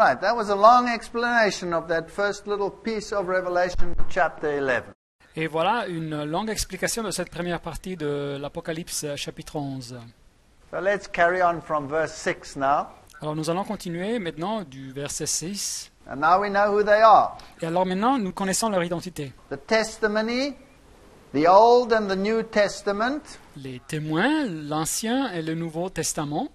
Right, that was a long explanation of that first little piece of Revelation, chapter 11. Et voilà une longue explication de cette première partie de l'Apocalypse chapitre 11. So let's carry on from verse 6 now. Alors nous allons continuer maintenant du verset 6. And now we know who they are. Et alors maintenant, nous connaissons leur identité. The testimony, the Old and the New Testament, Les témoins, l'Ancien et le Nouveau Testament,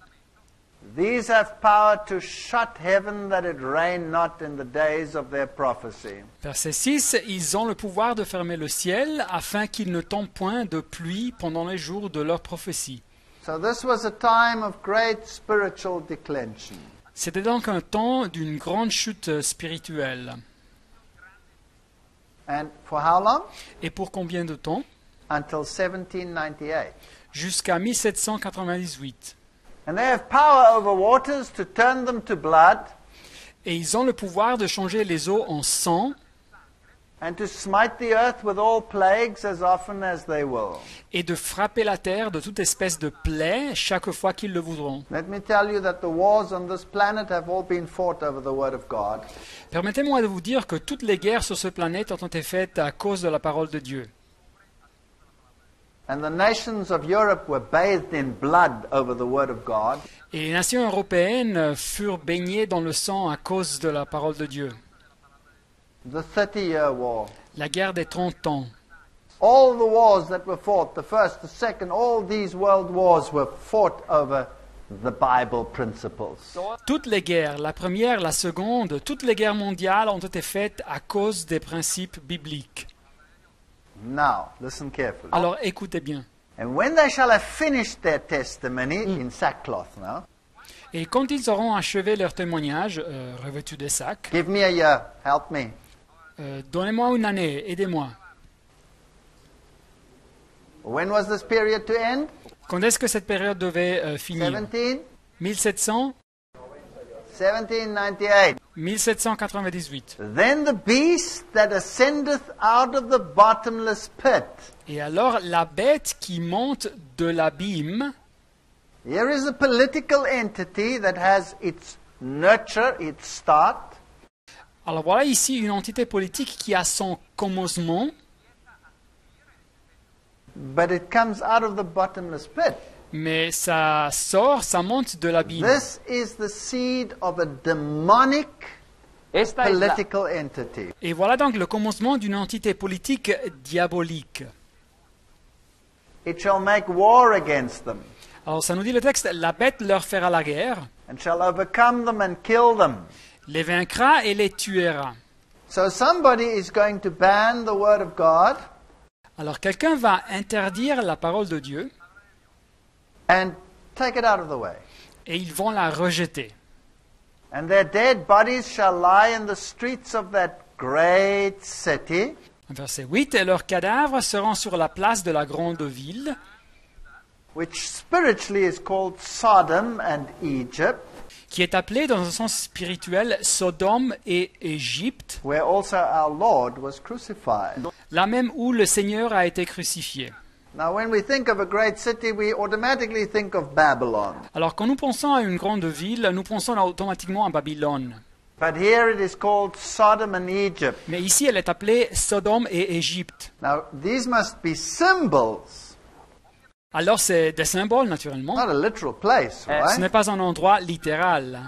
these have power to shut heaven that it rain not in the days of their prophecy. verset 6, ils ont le pouvoir de fermer le ciel afin qu'il ne tombe point de pluie pendant les jours de leur prophétie. So this was a time of great spiritual declension. C'était donc un temps d'une grande chute spirituelle. And for how long? Et pour combien de temps? Until 1798. Jusqu'à 1798. And they have power over waters to turn them to blood Et ils ont le pouvoir de changer les eaux en sang and to smite the earth with all plagues as often as they will. et de frapper la terre de toute espèce de plaie chaque fois qu'ils le voudront. Let me tell you that the wars on this planet have all been fought over the Word of God. Permettez-moi de vous dire que toutes les guerres sur ce planète ont été faites à cause de la parole de Dieu. And the nations of Europe were bathed in blood over the Word of God. Et les nations européennes furent baignées dans le sang à cause de la parole de Dieu. The 30-year war. La guerre des 30 ans. All the wars that were fought, the first, the second, all these world wars were fought over the Bible principles. Toutes les guerres, la première, la seconde, toutes les guerres mondiales ont été faites à cause des principes bibliques. Now, listen carefully. Alors écoutez bien. And when they shall have finished their testimony in sackcloth now, Et quand ils auront achevé leur témoignage, revêtus des sacs, give me a year, help me. donnez-moi une année, aidez-moi. When was this period to end? Quand est-ce que cette période devait finir? 1700? 1798. 1798. Then the beast that ascendeth out of the bottomless pit. Et alors la bête qui monte de l'abîme, Here is a political entity that has its nurture, its start, alors voilà ici une entité politique qui a son commencement, but it comes out of the bottomless pit. mais ça sort, ça monte de l'abîme. This is the seed of a demonic Esta es la, political entity. Et voilà donc le commencement d'une entité politique diabolique. It shall make war against them, Alors ça nous dit le texte, la bête leur fera la guerre, and shall overcome them and kill them. les vaincra et les tuera. So somebody is going to ban the word of God Alors quelqu'un va interdire la parole de Dieu and take it out of the way. et ils vont la rejeter. And their dead bodies shall lie in the streets of that great city, Verset 8, et leurs cadavres seront sur la place de la grande ville, which spiritually is called Sodom and Egypt, qui est appelée dans un sens spirituel Sodome et Égypte, where also our Lord was crucified. là même où le Seigneur a été crucifié. Now, when we think of a great city, we automatically think of Babylon. Alors quand nous pensons à une grande ville, nous pensons automatiquement à Babylone. But here it is called Sodom and Egypt. Mais ici, elle est appelée Sodome et Égypte. Now, these must be symbols, Alors c'est des symboles, naturellement. not a literal place, Ce right? n'est pas un endroit littéral.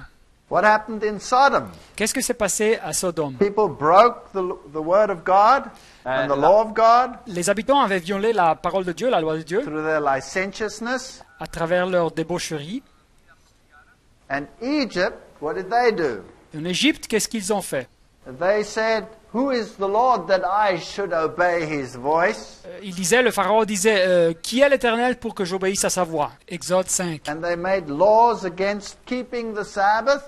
What happened in Sodom? Qu'est-ce que s'est passé à Sodome? People broke the word of God and the law of God Les habitants avaient violé la parole de Dieu, la loi de Dieu, through their licentiousness. à travers leur débaucherie. And Egypt, what did they do? En Égypte, qu'est-ce qu'ils ont fait? They said, "Who is the Lord that I should obey his voice?" Le pharaon disait, qui est l'Éternel pour que j'obéisse à sa voix? Exode 5. And they made laws against keeping the Sabbath.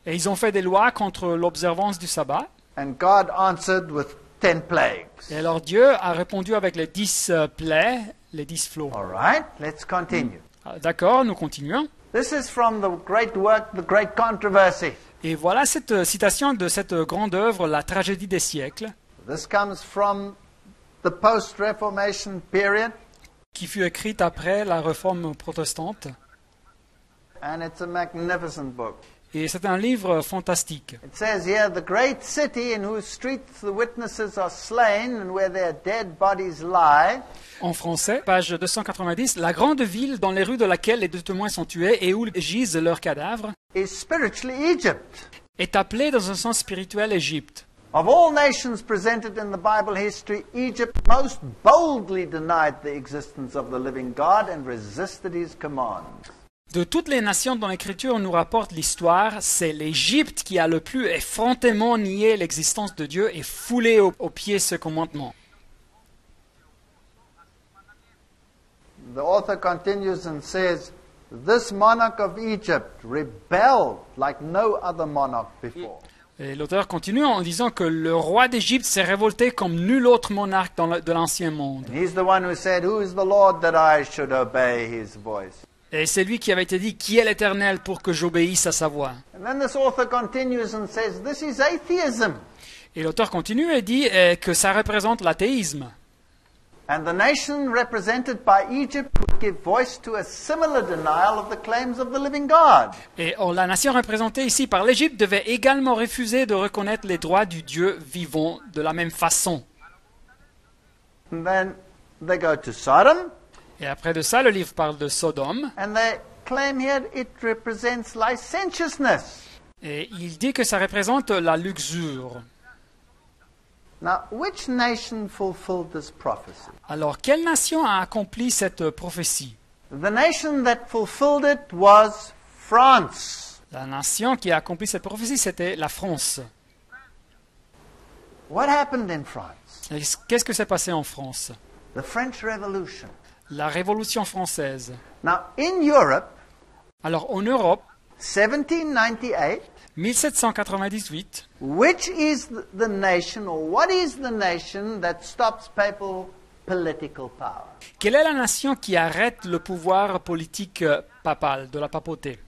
Et ils ont fait des lois contre l'observance du sabbat. And God answered with 10 plagues. Et alors Dieu a répondu avec les 10 plaies, les 10 flots. All right, let's continue. D'accord, nous continuons. This is from the great work, The Great Controversy. Et voilà cette citation de cette grande œuvre, La tragédie des siècles, This comes from the post-Reformation period, qui fut écrite après la réforme protestante. and it's a magnificent book. Et c'est un livre fantastique. It says here, the great city in whose streets the witnesses are slain and where their dead bodies lie, En français, page 290, la grande ville dans les rues de laquelle les deux témoins sont tués et où gisent leurs cadavres is spiritually Egypt. est appelée dans un sens spirituel Égypte. Of all nations presented in the Bible history, Egypt most boldly denied the existence of the living God and resisted his commands. De toutes les nations dont l'Écriture nous rapporte l'histoire, c'est l'Égypte qui a le plus effrontément nié l'existence de Dieu et foulé aux pieds ce commandement. The author continues and says, this monarch of Egypt rebelled like no other monarch before. Et l'auteur continue en disant que le roi d'Égypte s'est révolté comme nul autre monarque de l'ancien monde. And he's the one who said, who is the Lord that I should obey his voice? Et c'est lui qui avait été dit, qui est l'Éternel pour que j'obéisse à sa voix. And then this author continues and says, this is atheism. Et l'auteur continue et dit que ça représente l'athéisme. And the nation represented by Egypt would give voice to a similar denial of the claims of the living God. Et la nation représentée ici par l'Égypte devait également refuser de reconnaître les droits du Dieu vivant de la même façon. And then they go to Sodom, Et après de ça, le livre parle de Sodome. and they claim here it represents licentiousness. Et il dit que ça représente la luxure. Now, which nation fulfilled this prophecy? Alors, quelle nation a accompli cette prophétie? The nation that fulfilled it was France. La nation qui a accompli cette prophétie, c'était la France. What happened in France? Et qu'est-ce que s'est passé en France? The French Revolution. La Révolution française. Now, in Europe, Alors, en Europe, 1798, 1798, which is the nation, or what is the nation that stops papal political power? quelle est la nation qui arrête le pouvoir politique papal, de la papauté?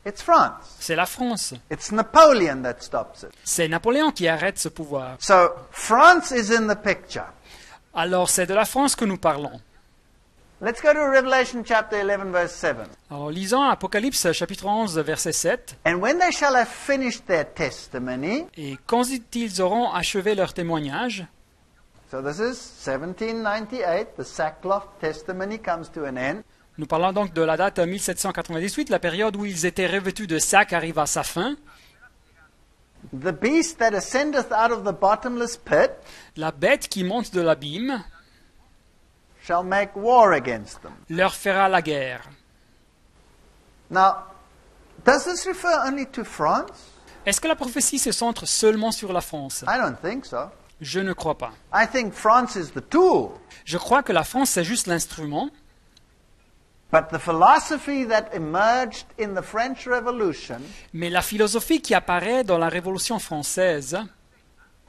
It's France. C'est la France. It's Napoleon that stops it. C'est Napoléon qui arrête ce pouvoir. So, France is in the picture. Alors, c'est de la France que nous parlons. Let's go to Revelation chapter 11, verse 7. Alors, lisons Apocalypse chapitre 11, verset 7. And when they shall have finished their testimony, Et quand ils auront achevé leur témoignage, so this is 1798, the sackcloth testimony comes to an end. nous parlons donc de la date 1798, la période où ils étaient revêtus de sac arrive à sa fin. The beast that ascendeth out of the bottomless pit La bête qui monte de l'abîme shall make war against them. leur fera la guerre. Now, does this refer only to France? Est-ce que la prophétie se centre seulement sur la France? I don't think so. Je ne crois pas. I think France is the tool. Je crois que la France, c'est juste l'instrument, But the philosophy that emerged in the French Revolution mais la philosophie qui apparaît dans la Révolution française,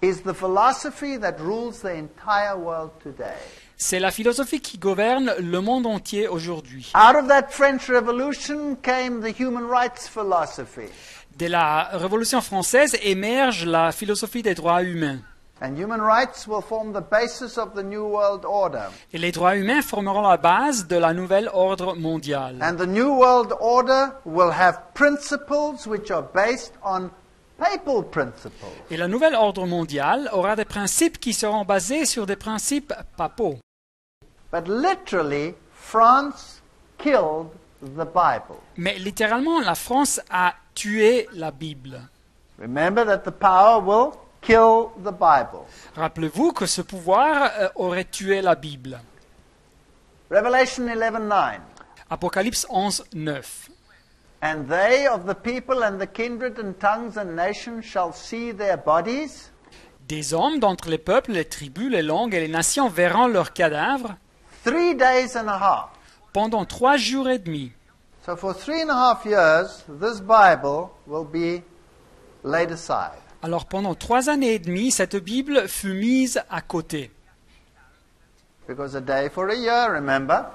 is the philosophy that rules the entire world today. c'est la philosophie qui gouverne le monde entier aujourd'hui. Out of that French Revolution came the human rights philosophy. De la Révolution française émerge la philosophie des droits humains. And human rights will form the basis of the New World Order. Et les droits humains formeront la base de la nouvelle ordre mondial. And the New World Order will have principles which are based on papal principles. Et la nouvelle ordre mondial aura des principes qui seront basés sur des principes papaux. But literally, France killed the Bible. Mais littéralement, la France a tué la Bible. Remember that the power will kill the Bible. Rappelez-vous que ce pouvoir aurait tué la Bible. Revelation 11:9. Apocalypse 11, 9. And they of the people and the kindred and tongues and nations shall see their bodies Des hommes d'entre les peuples, les tribus, les langues et les nations verront leurs cadavres 3 days and a half. pendant 3 jours et demi. So for 3.5 years, this Bible will be laid aside. Alors pendant 3 années et demie, cette Bible fut mise à côté. Because a day for a year, remember?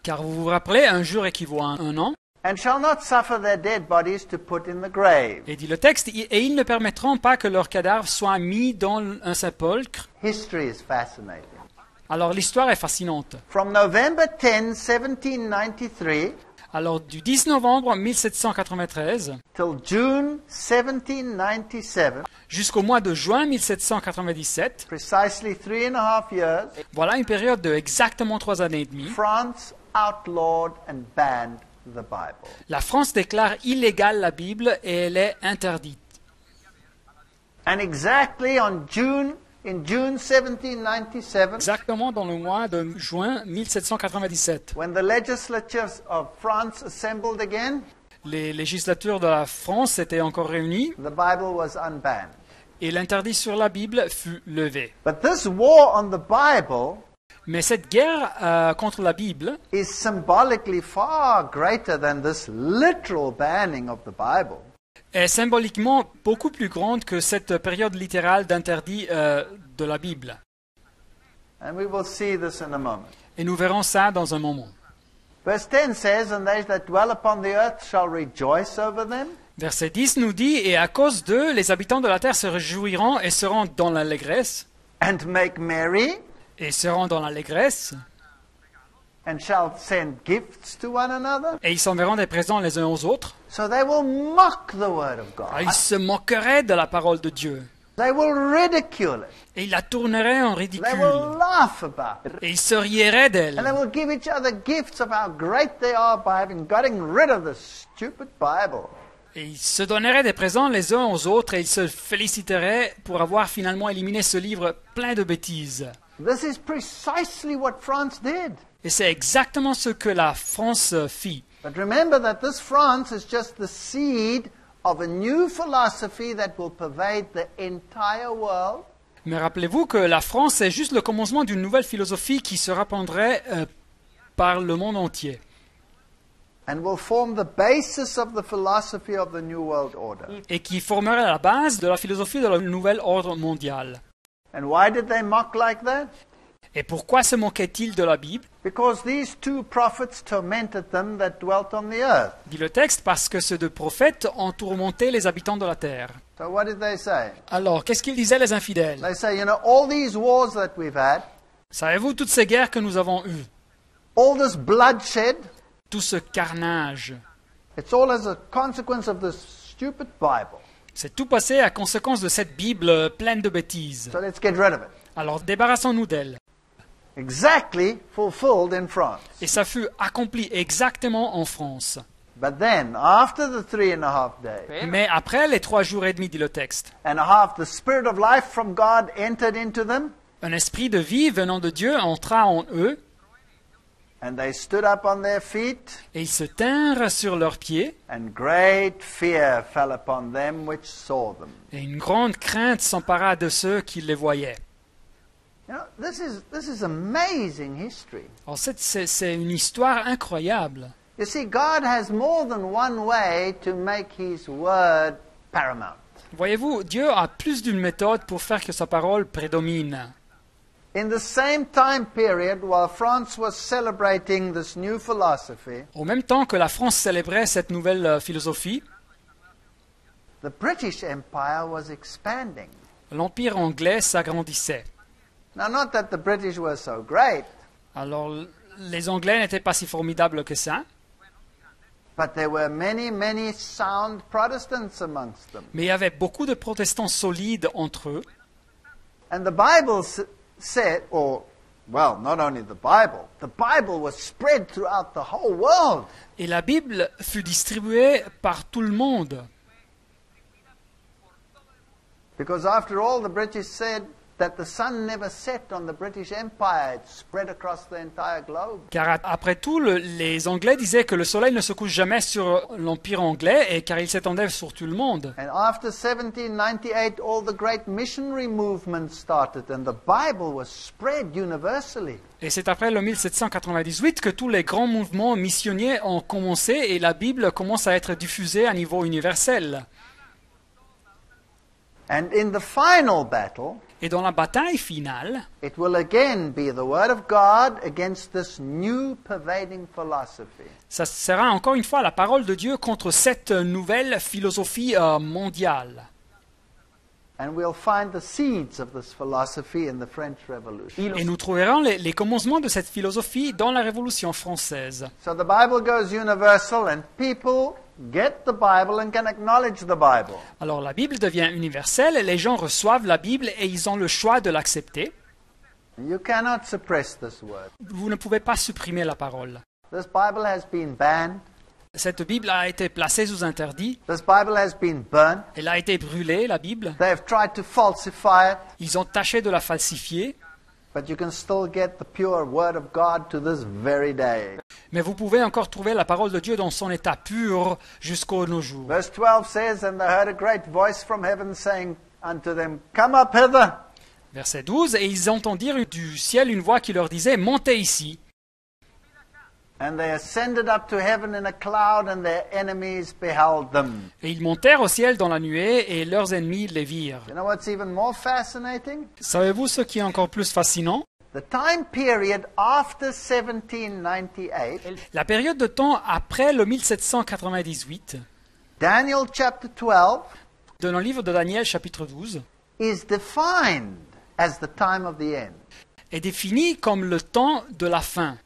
Car vous vous rappelez, un jour équivaut à un an. And shall not suffer their dead bodies to put in the grave. Et dit le texte, et ils ne permettront pas que leurs cadavres soient mis dans un sépulcre. History is fascinating. Alors l'histoire est fascinante. From November 10, 1793, Alors du 10 novembre 1793 till June 1797, jusqu'au mois de juin 1797, precisely 3.5 years, voilà une période de exactement 3 années et demie, France outlawed and banned the Bible. la France déclare illégale la Bible et elle est interdite. And exactly in June 1797, Exactement dans le mois de juin 1797, when the legislatures of France assembled again, les législatures de la France étaient encore réunies the Bible was unbanned. et l'interdit sur la Bible fut levé. But this war on the Bible Mais cette guerre contre la Bible is symbolically far greater than this literal banning of the Bible. est symboliquement beaucoup plus grande que cette période littérale d'interdit de la Bible. And we will see this in a moment. Et nous verrons ça dans un moment. Verse 10 says, "And they that dwell upon the earth shall rejoice over them." Verset 10 nous dit, « Et à cause d'eux, les habitants de la terre se réjouiront et seront dans l'allégresse, And make merry, et seront dans l'allégresse, and shall send gifts to one another. et ils s'enverront des présents les uns aux autres. So they will mock the word of God. Ils se moqueraient de la parole de Dieu, They will ridicule it. et ils la tourneraient en They will ridicule, laugh about it. et ils se rieraient And they d'elle, will give each other gifts of how great they are by having gotten rid of this stupid Bible. et ils se donneraient des présents les uns aux autres, et ils se féliciteraient pour avoir finalement éliminé ce livre plein de bêtises. This is precisely what France did. Et c'est exactement ce que la France fit. But remember that this France is just the seed of a new philosophy that will pervade the entire world. Mais rappelez-vous que la France est juste le commencement d'une nouvelle philosophie qui se répandrait par le monde entier And will form the basis of the philosophy of the New World Order. et qui formerait la base de la philosophie de la nouvel ordre mondial. And why did they mock like that? Et pourquoi se moquait-il de la Bible? Because these two prophets tormented them that dwelt on the earth. Dit le texte, parce que ces deux prophètes ont tourmenté les habitants de la terre. So what did they say? Alors, qu'est-ce qu'ils disaient les infidèles? They say, you know, all these wars that we've had, Savez-vous toutes ces guerres que nous avons eues? all this bloodshed, Tout ce carnage? it's all as a consequence of this stupid Bible. C'est tout passé à conséquence de cette Bible pleine de bêtises. So let's get rid of it. Alors, débarrassons-nous d'elle. Exactly fulfilled in France. Et ça fut accompli exactement en France. But then, after the 3.5 days, Mais après les 3 jours et demi, dit le texte, and a half, the Spirit of life from God entered into them, un esprit de vie venant de Dieu entra en eux, and they stood up on their feet, et ils se tinrent sur leurs pieds, and great fear fell upon them which saw them. et une grande crainte s'empara de ceux qui les voyaient. You know, this is amazing history. Alors c'est une histoire incroyable. You see, God has more than one way to make His word paramount. Voyez-vous, Dieu a plus d'une méthode pour faire que sa parole prédomine. In the same time period, while France was celebrating this new philosophy, Au même temps que la France célébrait cette nouvelle philosophie, the British Empire was expanding. l'Empire anglais s'agrandissait. Now, not that the British were so great, Alors les Anglais n'étaient pas si formidables que ça, but there were many, many sound Protestants amongst them. mais il y avait beaucoup de protestants solides entre eux. And the Bible said, or, well, not only the Bible was spread throughout the whole world. Et la Bible fut distribuée par tout le monde. Because after all, the British said that the sun never set on the British Empire. It spread across the entire globe. Car après tout, les Anglais disaient que le soleil ne se couche jamais sur l'Empire anglais, et car il s'étendait sur tout le monde. And after 1798, all the great missionary movements started, and the Bible was spread universally. Et c'est après le 1798 que tous les grands mouvements missionniers ont commencé, et la Bible commence à être diffusée à niveau universel. And in the final battle, Et dans la bataille finale, it will again be the Word of God against this new pervading philosophy. ça sera encore une fois la parole de Dieu contre cette nouvelle philosophie mondiale. And we'll find the seeds of this philosophy in the French Revolution. Et nous trouverons les commencements de cette philosophie dans la Révolution française. So the Bible goes universal and people get the Bible and can acknowledge the Bible. Alors la Bible devient universelle et les gens reçoivent la Bible et ils ont le choix de l'accepter. You cannot suppress this word. Vous ne pouvez pas supprimer la parole. This Bible has been banned. Cette Bible a été placée sous interdit. This Bible has been burnt. Elle a été brûlée, la Bible. They have tried to falsify it, Ils ont tâché de la falsifier. but you can still get the pure word of God to this very day. Mais vous pouvez encore trouver la parole de Dieu dans son état pur jusqu'aux nos jours. Verse 12 says, And they heard a great voice from heaven saying unto them, Come up hither. Verset 12, et ils entendirent du ciel une voix qui leur disait, montez ici. And they ascended up to heaven in a cloud, and their enemies beheld them. Et ils montèrent au ciel dans la nuée, et leurs ennemis les virent. You know what's even more fascinating? Savez-vous ce qui est encore plus fascinant? The time period after 1798, La période de temps après le 1798, Daniel chapter 12, dans le livre de Daniel chapitre 12, is defined as the time of the end. est définie comme le temps de la fin.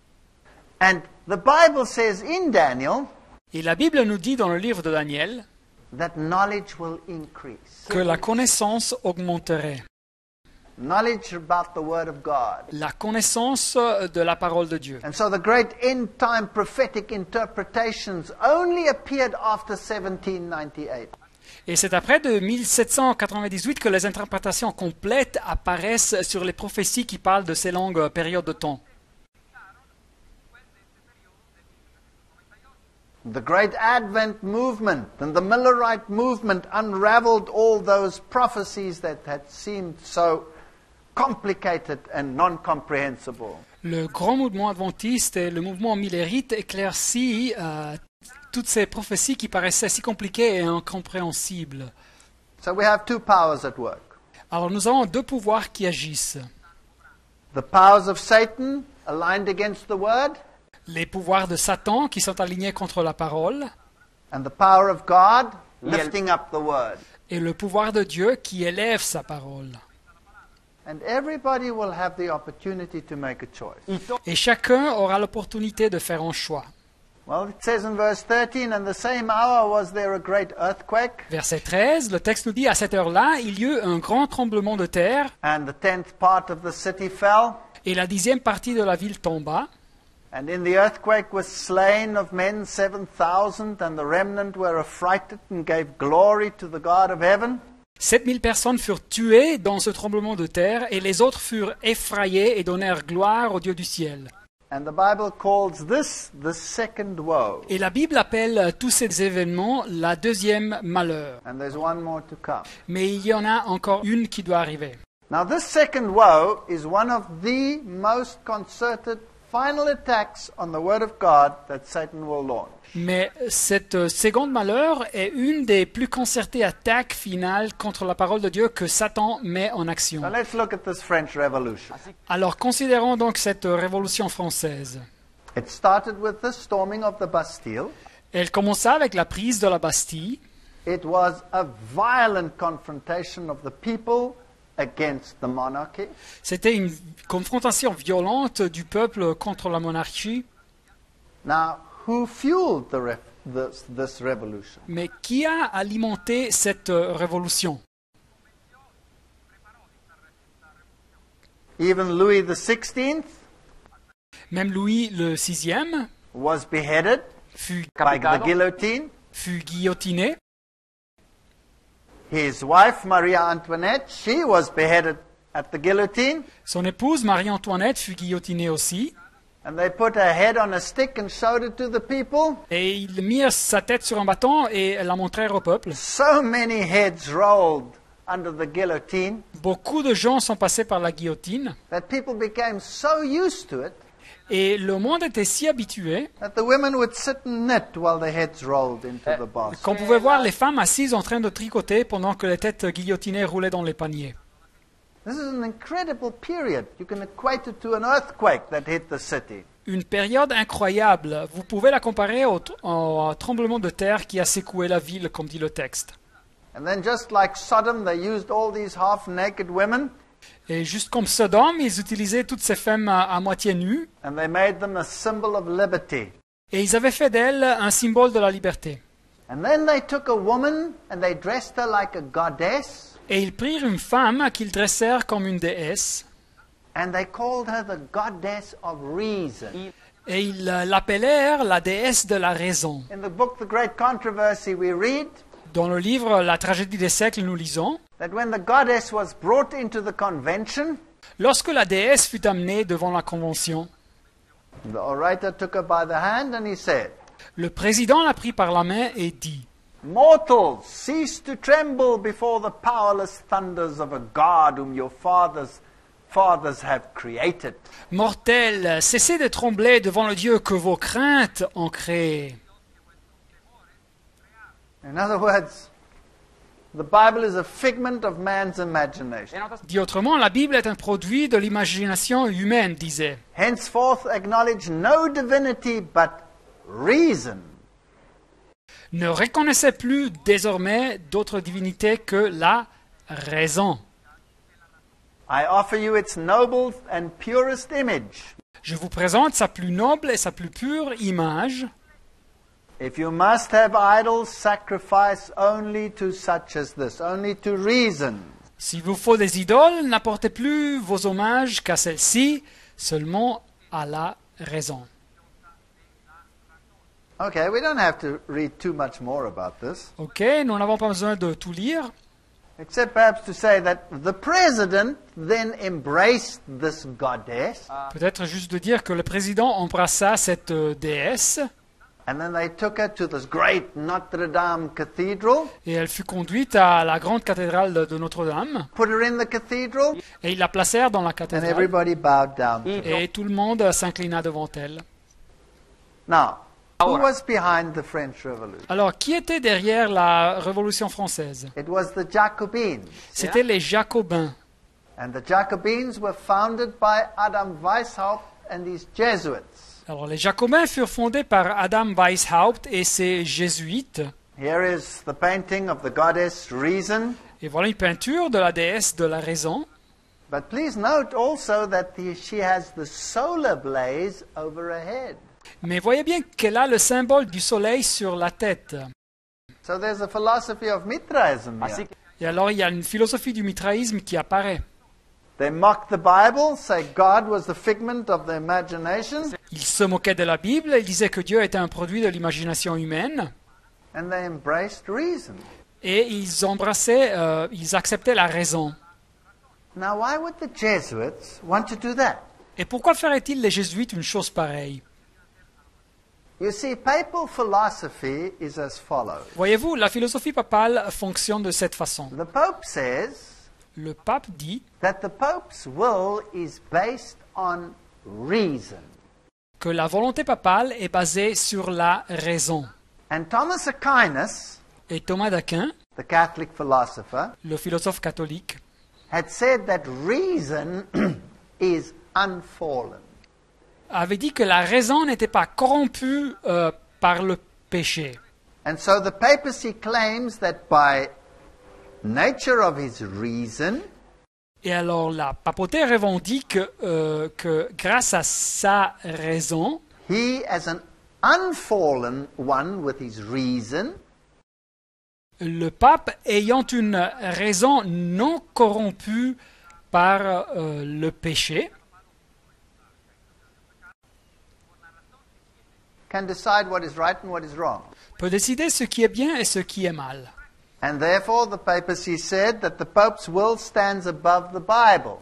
And the Bible says in Daniel Et la Bible nous dit dans le livre de Daniel that knowledge will increase. que la connaissance augmenterait. Knowledge about the Word of God. La connaissance de la parole de Dieu. And so the great end time prophetic interpretations only appeared after 1798. Et c'est après de 1798 que les interprétations complètes apparaissent sur les prophéties qui parlent de ces longues périodes de temps. The great Advent movement and the Millerite movement unraveled all those prophecies that had seemed so complicated and non-comprehensible. Le grand mouvement adventiste et le mouvement millérite éclaircit toutes ces prophéties qui paraissaient si compliquées et incompréhensibles. So we have two powers at work. Alors nous avons deux pouvoirs qui agissent. The powers of Satan aligned against the Word, Les pouvoirs de Satan qui sont alignés contre la parole and the power of God lifting up the Word. et le pouvoir de Dieu qui élève sa parole. And everybody will have the opportunity to make a choice. Et chacun aura l'opportunité de faire un choix. Well, it says in verse 13, And the same hour was there a great earthquake, Verset 13, le texte nous dit, à cette heure-là, il y eut un grand tremblement de terre, and the 10th part of the city fell. et la 10e partie de la ville tomba. And in the earthquake was slain of men 7,000, and the remnant were affrighted and gave glory to the God of heaven. 7000 personnes furent tuées dans ce tremblement de terre, et les autres furent effrayés et donnèrent gloire au Dieu du ciel. And the Bible calls this the second woe. Et la Bible appelle tous ces événements la deuxième malheur. And there's one more to come. Mais il y en a encore une qui doit arriver. Now, this second woe is one of the most concerted final attacks on the Word of God that Satan will launch. Mais cette seconde malheur est une des plus concertées attaques finales contre la parole de Dieu que Satan met en action. So let's look at this French Revolution. Alors considérons donc cette révolution française. It started with the storming of the Bastille. Elle commença avec la prise de la Bastille. It was a violent confrontation of the people against the monarchy. C'était une confrontation violente du peuple contre la monarchie. Now, who fueled this revolution? Mais qui a alimenté cette révolution? Even Louis XVI Même Louis le VIe was beheaded fut by the guillotine. guillotiné. His wife, Maria Antoinette, she was beheaded at the guillotine. Son épouse Marie-Antoinette fut guillotinée aussi. And they put her head on a stick and showed it to the people. Et ils mirent sa tête sur un bâton et la montrèrent au peuple. So many heads rolled under the guillotine Beaucoup de gens sont passés par la guillotine that people became so used to it et le monde était si habitué that the women would sit and knit while the heads rolled into the basket. qu'on pouvait voir les femmes assises en train de tricoter pendant que les têtes guillotinées roulaient dans les paniers. This is an incredible period. You can equate it to an earthquake that hit the city. Une période incroyable. Vous pouvez la comparer au tremblement de terre qui a secoué la ville, comme dit le texte. And then just like Sodom, they used all these half-naked women, Et juste comme Sodome, ils utilisaient toutes ces femmes à moitié nues, and they made them a symbol of liberty. et ils avaient fait d'elles un symbole de la liberté. And then they took a woman and they dressed her like a goddess, Et ils prirent une femme qu'ils dressèrent comme une déesse, and they called her the goddess of reason. et ils l'appelèrent la déesse de la raison. In the book The Great Controversy, we read Dans le livre La tragédie des siècles, nous lisons, that when the goddess was brought into the convention, lorsque la déesse fut amenée devant la convention, the orator took her by the hand and he said, le président la prit par la main et dit, "Mortals, cease to tremble before the powerless thunders of a God whom your fathers have created." Mortels, cessez de trembler devant le Dieu que vos craintes ont créé. In other words, the Bible is a figment of man's imagination. Dit autrement, la Bible est un produit de l'imagination humaine, disait. Henceforth acknowledge no divinity but reason. Ne reconnaissez plus désormais d'autre divinité que la raison. I offer you its noble and purest image. Je vous présente sa plus noble et sa plus pure image. If you must have idols, sacrifice only to such as this, only to reason. S'il vous faut des idoles, n'apportez plus vos hommages qu'à celle-ci, seulement à la raison. Okay, we don't have to read too much more about this, Ok, nous n'avons pas besoin de tout lire, except perhaps to say that the president then embraced this goddess, peut-être juste de dire que le président embrassa cette déesse, and then they took her to this great Notre Dame cathedral, et elle fut conduite à la grande cathédrale de Notre-Dame, put her in the cathedral, et ils la placèrent dans la and cathédrale, everybody bowed down. et tout le monde s'inclina devant elle. Now, who was behind the French Revolution? Alors, qui était derrière la Révolution française? It was the Jacobins. C'était les Jacobins. And the Jacobins were founded by Adam Weishaupt and his Jesuits. Alors, les Jacobins furent fondés par Adam Weishaupt et ses jésuites. Here is the painting of the goddess Reason. Et voilà une peinture de la déesse de la raison. But please note also that she has the solar blaze over her head. Mais voyez bien qu'elle a le symbole du soleil sur la tête. So there's a philosophy of Mithraism here. Et alors, il y a une philosophie du mitraïsme qui apparaît. They mock the Bible, say God was the figment of the imagination, Ils se moquaient de la Bible, ils disaient que Dieu était un produit de l'imagination humaine, and they embraced reason. et ils acceptaient la raison. Now, why would the Jesuits want to do that? Et pourquoi feraient-ils les jésuites une chose pareille? You see, papal philosophy is as follows. Voyez-vous, la philosophie papale fonctionne de cette façon. The Pope says Le pape dit that the Pope's will is based on reason. que la volonté papale est basée sur la raison. And Thomas Aquinas, Et Thomas d'Aquin, the Catholic philosopher, le philosophe catholique, had said that reason is unfallen. avait dit que la raison n'était pas corrompue par le péché. And so the papacy claims that by nature of his reason, Et alors la papauté revendique que grâce à sa raison, he, as an unfallen one with his reason, le pape ayant une raison non corrompue par le péché, can decide what is right and what is wrong. peut décider ce qui est bien et ce qui est mal. And therefore, the papacy said that the Pope's will stands above the Bible.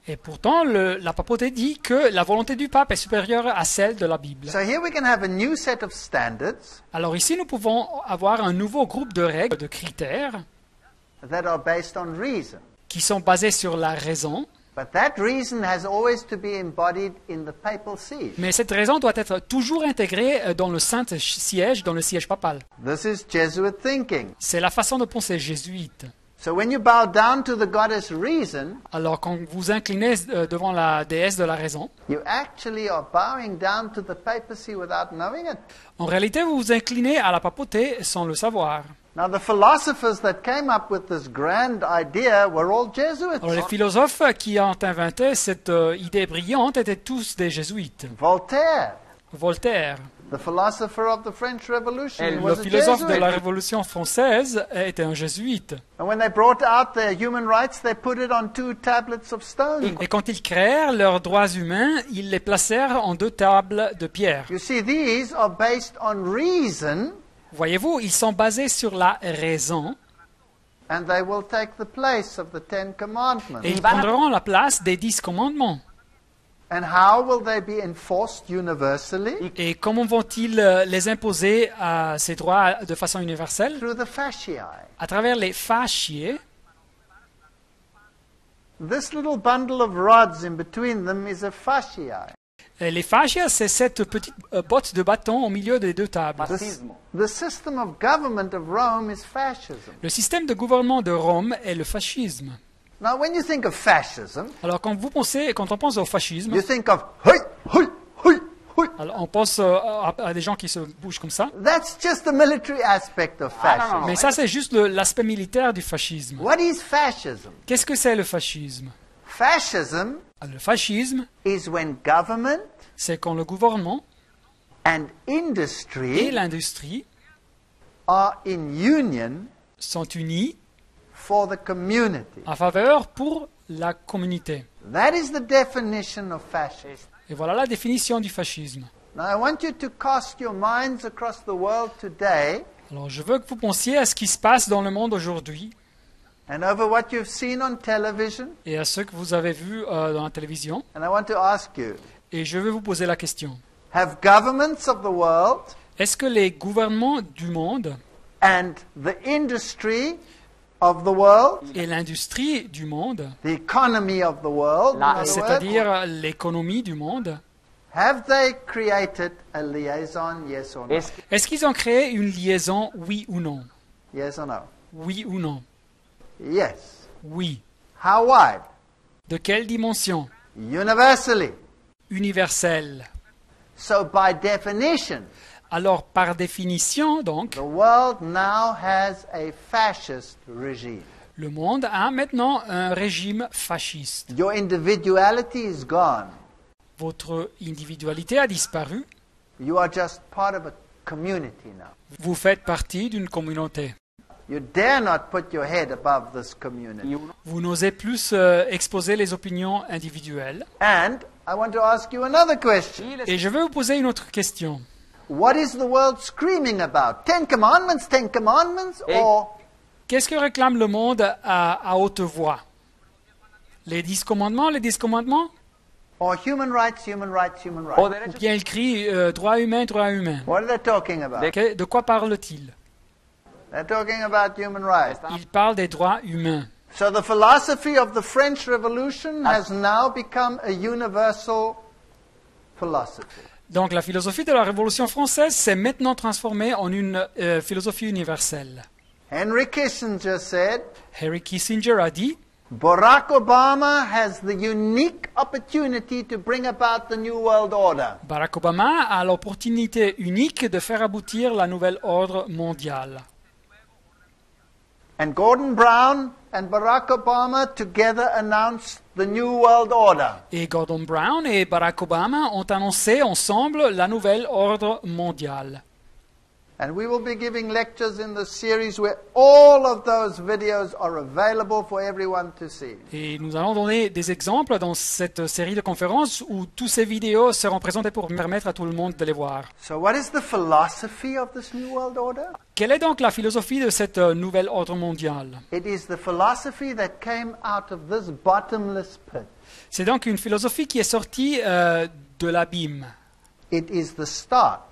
Et pourtant, la papauté dit que la volonté du pape est supérieure à celle de la Bible. So here we can have a new set of standards Alors ici, nous pouvons avoir un nouveau groupe de règles, de critères, that are based on reason. qui sont basés sur la raison. But that reason has always to be embodied in the papal see. Mais cette raison doit être toujours intégrée dans le Saint-Siège, dans le siège papal. This is Jesuit thinking. C'est la façon de penser jésuite. So when you bow down to the goddess reason, Alors quand vous inclinez devant la déesse de la raison, you actually are bowing down to the papacy without knowing it. en réalité vous vous inclinez à la papauté sans le savoir. Now, the philosophers that came up with this grand idea were all Jesuits. Alors les philosophes qui ont inventé cette idée brillante étaient tous des jésuites. Voltaire, Voltaire, the philosopher of the French Revolution, he le was a philosophe de la Jesuit. Révolution française, était un jésuite. And when they brought out their human rights, they put it on 2 tablets of stone. Et quand ils créèrent leurs droits humains, ils les placèrent en 2 tables de pierre. You see, these are based on reason, Voyez-vous, ils sont basés sur la raison and they will take the place of the 10 commandments. et ils prendront la place des 10 commandements. And how will they be enforced universally? Et comment vont-ils les imposer à ces droits de façon universelle? Through the fasciae. À travers les fasciés. This little bundle of rods in between them is a fasciae. Et les fascias, c'est cette petite botte de bâton au milieu des 2 tables. The system of government of Rome is fascism. Le système de gouvernement de Rome est le fascisme. Now, when you think of fascism, Alors quand on pense au fascisme, you think of hui, hui, hui, hui. alors on pense à des gens qui se bougent comme ça. That's just the military aspect of fascism. Mais ça, c'est juste l'aspect militaire du fascisme. What is fascism? Qu'est-ce que c'est le fascisme? Fascism Le fascisme, is when government c'est quand le gouvernement and et industry l'industrie are in union sont unis for the community. en faveur pour la communauté. That is the definition of fascism. Et voilà la définition du fascisme. Now, I want you to cast your minds across the world today Alors je veux que vous pensiez à ce qui se passe dans le monde aujourd'hui and over what you've seen on television. et à ce que vous avez vu dans la télévision. And I want to ask you, Et je vais vous poser la question. have governments of the world Est-ce que les gouvernements du monde and the industry of the world, et l'industrie du monde, the economy of the world, in other words, c'est-à-dire l'économie du monde, have they created a liaison, yes or no? est-ce qu'ils ont créé une liaison, oui ou non? Yes or no? Oui ou non? Yes. Oui. How wide? De quelle dimension? Universally. Universelle. So by definition, Alors, par définition, donc, the world now has a fascist regime. le monde a maintenant un régime fasciste. Your individuality is gone. Votre individualité a disparu. You are just part of a community now. Vous faites partie d'une communauté. You dare not put your head above this community. Vous n'osez plus exposer les opinions individuelles. And I want to ask you another question. Et je vais vous poser une autre question. What is the world screaming about? 10 commandments, or Qu'est-ce que réclame le monde à haute voix? Les 10 commandements, les 10 commandements? or human rights, human rights, human rights? Ou bien il crie droit humain, droit humain. What are they talking about? De quoi parle-t-il? They're talking about human rights. Il parle des droits humains. So the philosophy of the French Revolution has now become a universal philosophy. Donc la philosophie de la Révolution française s'est maintenant transformée en une philosophie universelle. Henry Kissinger said, Henry Kissinger a dit, Barack Obama has the unique opportunity to bring about the New World Order. Barack Obama a l'opportunité unique de faire aboutir la nouvelle ordre mondiale. And Gordon Brown and Barack Obama together announced the New World Order. Et Gordon Brown et Barack Obama ont annoncé ensemble la nouvelle ordre mondiale. And we will be giving lectures in this series where all of those videos are available for everyone to see. Et nous allons donner des exemples dans cette série de conférences où tous ces vidéos seront présentées pour permettre à tout le monde de les voir. So what is the philosophy of this New World Order? Quelle est donc la philosophie de cette nouvelle ordre mondiale? It is the philosophy that came out of this bottomless pit. C'est donc une philosophie qui est sortie de l'abîme. It is the start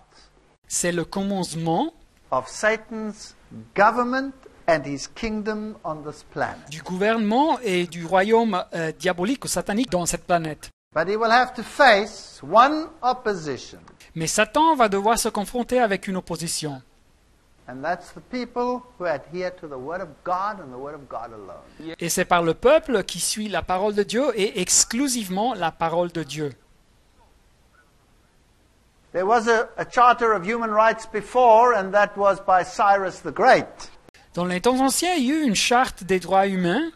C'est le commencement of Satan's government and his kingdom on this planet. du gouvernement et du royaume diabolique ou satanique dans cette planète. But he will have to face one opposition, Mais Satan va devoir se confronter avec une opposition. and that's the people who adhere to the Word of God and the Word of God alone. Et c'est par le peuple qui suit la parole de Dieu et exclusivement la parole de Dieu. There was a charter of human rights before, and that was by Cyrus the Great. Dans les temps anciens, il y eut une charte des droits humains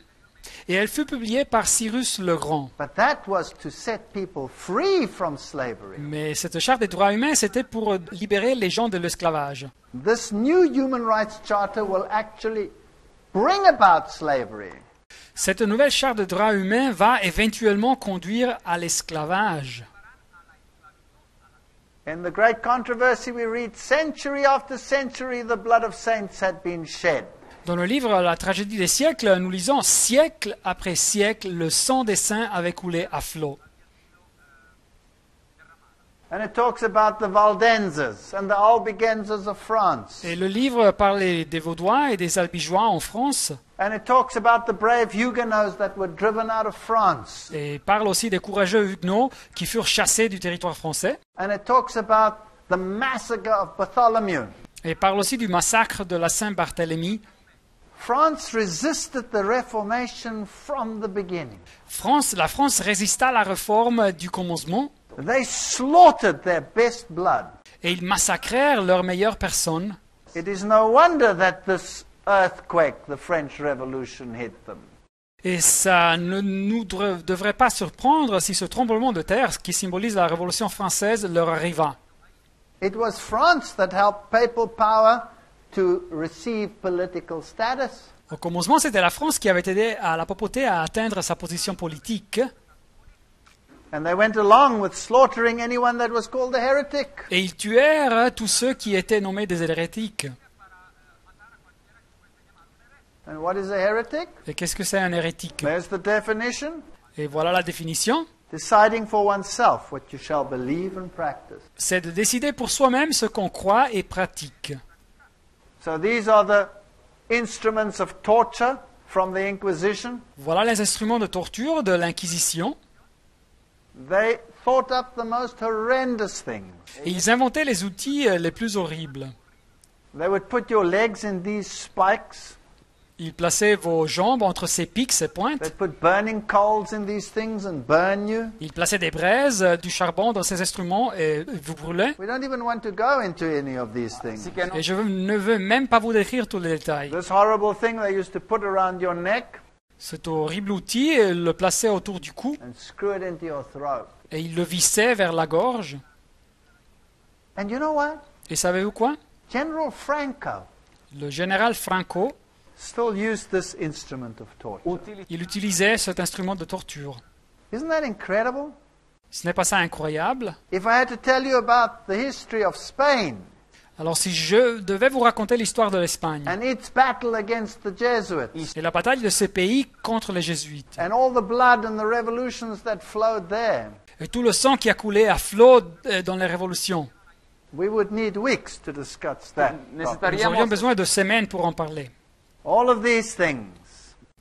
et elle fut publiée par Cyrus le Grand. But that was to set people free from slavery. Mais cette charte des droits humains, c'était pour libérer les gens de l'esclavage. This new human rights charter will actually bring about slavery. Cette nouvelle charte des droits humains va éventuellement conduire à l'esclavage. In the great controversy, we read, century after century, the blood of saints had been shed. Dans le livre La tragédie des siècles, nous lisons siècle après siècle, le sang des saints avait coulé à flot. And it talks about the Valdenzers and the Albigensers of France. Et le livre parle des Vaudois et des Albigeois en France, And it talks about the brave Huguenots that were driven out of France. et parle aussi des courageux Huguenots qui furent chassés du territoire français, And it talks about the massacre of Bartholomew. et parle aussi du massacre de la Saint-Barthélemy. France resisted the Reformation from the beginning. La France résista à la réforme du commencement, They slaughtered their best blood. et ils massacrèrent leurs meilleures personnes. It is no wonder that this earthquake, the French Revolution, hit them. Et ça ne nous devrait pas surprendre si ce tremblement de terre, qui symbolise la Révolution française, leur arriva. It was France that helped papal power to receive political status. Au commencement, c'était la France qui avait aidé à la papauté à atteindre sa position politique. And they went along with slaughtering anyone that was called a heretic. Et ils tuèrent tous ceux qui étaient nommés des hérétiques. And what is a heretic? Et qu'est-ce que c'est un hérétique? There's the definition. Et voilà la définition. Deciding for oneself what you shall believe and practice. C'est de décider pour soi-même ce qu'on croit et pratique. So these are the instruments of torture from the Inquisition. Voilà les instruments de torture de l'Inquisition. They thought up the most horrendous things. Et ils inventaient les outils les plus horribles. They would put your legs in these spikes. Ils plaçaient vos jambes entre ces pics, ces pointes. They'd put burning coals in these things and burn you. Ils plaçaient des braises, du charbon dans ces instruments et vous brûlaient. We don't even want to go into any of these things. Et je ne veux même pas vous décrire tous les détails. This horrible thing they used to put around your neck Cet horrible outil, ils le plaçaient autour du cou and screw it into your throat. et ils le vissaient vers la gorge. And you know what? Et savez-vous quoi? General Franco Le général Franco, still used this instrument of torture. il utilisait cet instrument de torture. Isn't that incredible? Ce n'est pas ça incroyable? If I had to tell you about the history of Spain Alors si je devais vous raconter l'histoire de l'Espagne and its battle against the Jesuits et la bataille de ce pays contre les jésuites and all the blood and the revolutions that flowed there, et tout le sang qui a coulé à flot dans les révolutions, we would need weeks to discuss that. nous aurions besoin de semaines pour en parler. All of these things,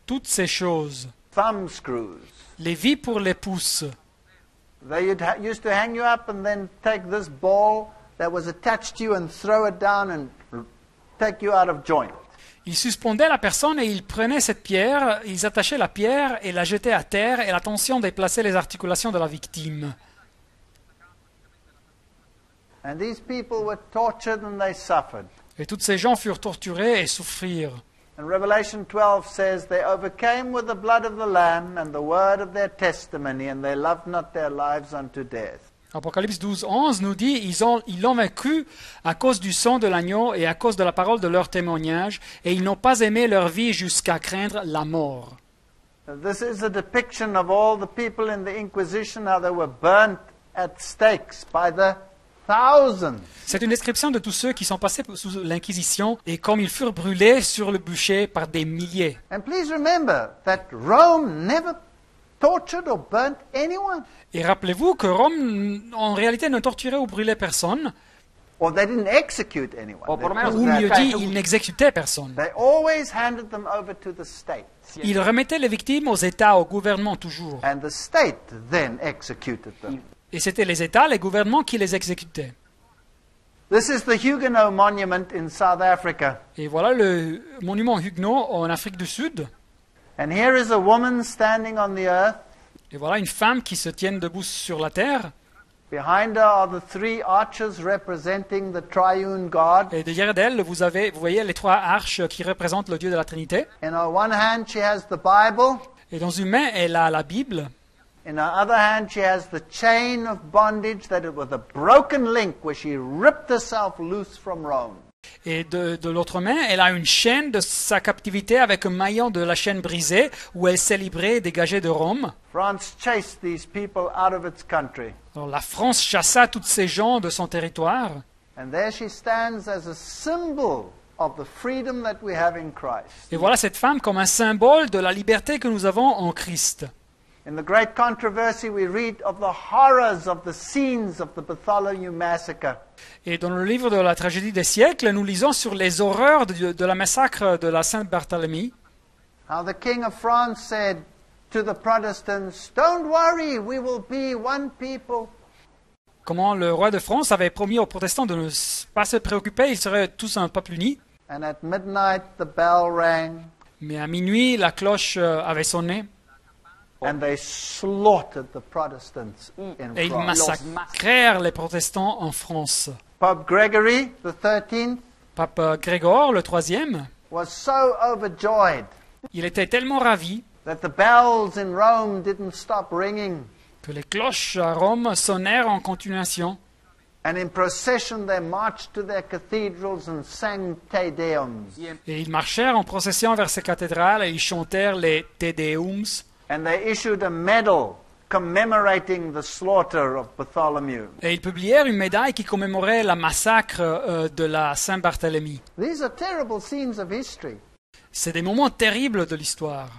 Toutes ces choses, thumb screws, les vis pour les pouces, they used to hang you up and then take this ball that was attached to you and throw it down and take you out of joint. ils suspendaient la personne et ils prenaient cette pierre, ils attachaient la pierre et la jetaient à terre et l'attention déplaçait les articulations de la victime. And these people were tortured and they suffered. Et tous ces gens furent torturés et souffrirent. And Revelation 12 says, they overcame with the blood of the Lamb and the word of their testimony, and they loved not their lives unto death. Apocalypse 12, 11 nous dit ils l'ont vaincu à cause du sang de l'agneau et à cause de la parole de leur témoignage, et ils n'ont pas aimé leur vie jusqu'à craindre la mort. This is a depiction of all the people in the Inquisition, how they were burnt at stakes by the thousands. C'est une description de tous ceux qui sont passés sous l'Inquisition et comme ils furent brûlés sur le bûcher par des milliers. And please remember that Rome never tortured or burnt anyone. Et rappelez-vous que Rome, en réalité, ne torturait ou brûlait personne, Or they didn't execute anyone. O por menos ou mieux dit, il n'exécutait personne. They always handed them over to the state. Il remettait les victimes aux États, au gouvernement toujours. And the state then executed them. Et c'était les États, les gouvernements qui les exécutaient. This is the Huguenot monument in South Africa. Et voilà le monument Huguenot en Afrique du Sud. And here is a woman standing on the earth Et voilà une femme qui se tient debout sur la terre. Behind her are the three arches representing the triune God. Et derrière d'elle, vous voyez les trois arches qui représentent le Dieu de la Trinité. In her one hand she has the Bible. Et dans une main, elle a la Bible. In her other hand she has the chain of bondage that it was a broken link where she ripped herself loose from Rome. Et de l'autre main, elle a une chaîne de sa captivité avec un maillon de la chaîne brisée où elle s'est librée et dégagée de Rome. France chased these people out of its country. Alors, la France chassa tous ces gens de son territoire. And there she stands as a symbol of the freedom that we have in Christ. Et voilà cette femme comme un symbole de la liberté que nous avons en Christ. In the great controversy, we read of the horrors of the scenes of the Bartholomew massacre. Et dans le livre de la tragédie des siècles, nous lisons sur les horreurs de la massacre de la Saint-Barthélemy. How the King of France said to the Protestants, "Don't worry, we will be one people." Comment le roi de France avait promis aux protestants de ne pas se préoccuper, ils seraient tous un peuple uni. And at midnight the bell rang, Mais à minuit, la cloche avait sonné and they slaughtered the Protestants in et ils France. massacrèrent les protestants en France. Pope Gregory the 13th Pape Grégor, le troisième, was so overjoyed il était tellement ravi that the bells in Rome didn't stop ringing. que les cloches à Rome sonnèrent en continuation. And in procession they marched to their cathedrals and sang Te Deums. Et ils marchèrent en procession vers ces cathédrales et ils chantèrent les Te Deums. And they issued a medal commemorating the slaughter of Bartholomew. Et ils publièrent une médaille qui commémorait la massacre de la Saint-Barthélemy. These are terrible scenes of history. C'est des moments terribles de l'histoire.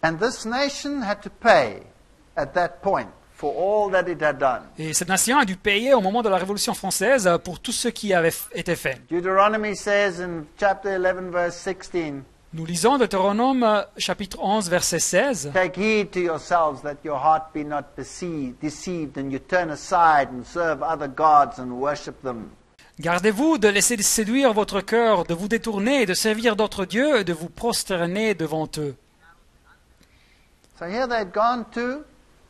And this nation had to pay at that point for all that it had done. Et cette nation a dû payer au moment de la Révolution française pour tout ce qui avait été fait. Deuteronomy says in chapter 11 verse 16, Nous lisons Deutéronome chapitre 11 verset 16. "Take heed to yourselves that your heart be not deceived and you turn aside and serve other gods and worship them." Gardez-vous de laisser séduire votre cœur, de vous détourner et de servir d'autres dieux et de vous prosterner devant eux. So here they'd gone to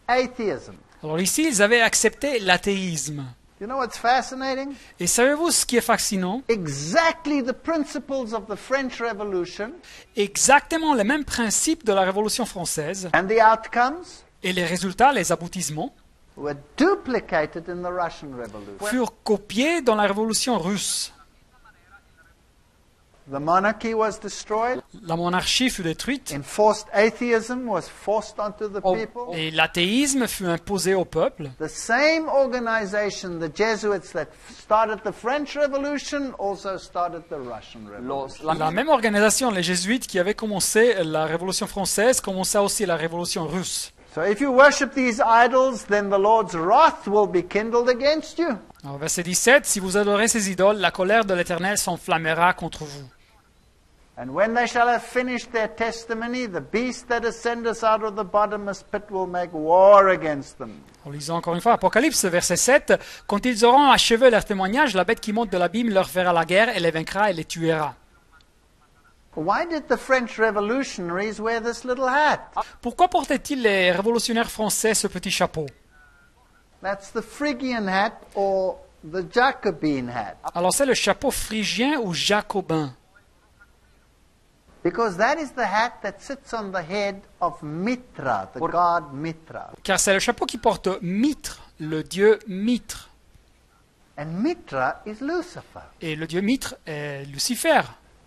atheism. Alors ici, ils avaient accepté l'athéisme. You know what's fascinating? Et savez-vous ce qui est fascinant? Exactly the principles of the French Revolution Exactement les mêmes principes de la Révolution française and the outcomes et les résultats, les aboutissements, were duplicated in the Russian Revolution. furent copiés dans la Révolution russe. The monarchy was destroyed. La monarchie fut détruite Enforced atheism was forced onto the people. et l'athéisme fut imposé au peuple. The same organization, the Jesuits that started the French Revolution, also started the Russian Revolution. La même organisation, les jésuites qui avaient commencé la Révolution française, commença aussi la Révolution russe. So if you worship these idols, then the Lord's wrath will be kindled against you. Alors, verset 17, si vous adorez ces idoles, la colère de l'Éternel s'enflammera contre vous. And when they shall have finished their testimony, the beast that ascendeth out of the bottomless pit will make war against them. En lisant encore une fois Apocalypse, verset 7, quand ils auront achevé leur témoignage, la bête qui monte de l'abîme leur fera la guerre, elle les vaincra et les tuera. Why did the French revolutionaries wear this little hat? Pourquoi portaient-ils les révolutionnaires français ce petit chapeau? That's the Phrygian hat or the Jacobin hat. Alors c'est le chapeau phrygien ou jacobin. Because that is the hat that sits on the head of Mitra, the god Mitra. Car c'est le chapeau qui porte Mitre, le dieu Mitre. And Mitra is Lucifer. Et le dieu Mitre est Lucifer.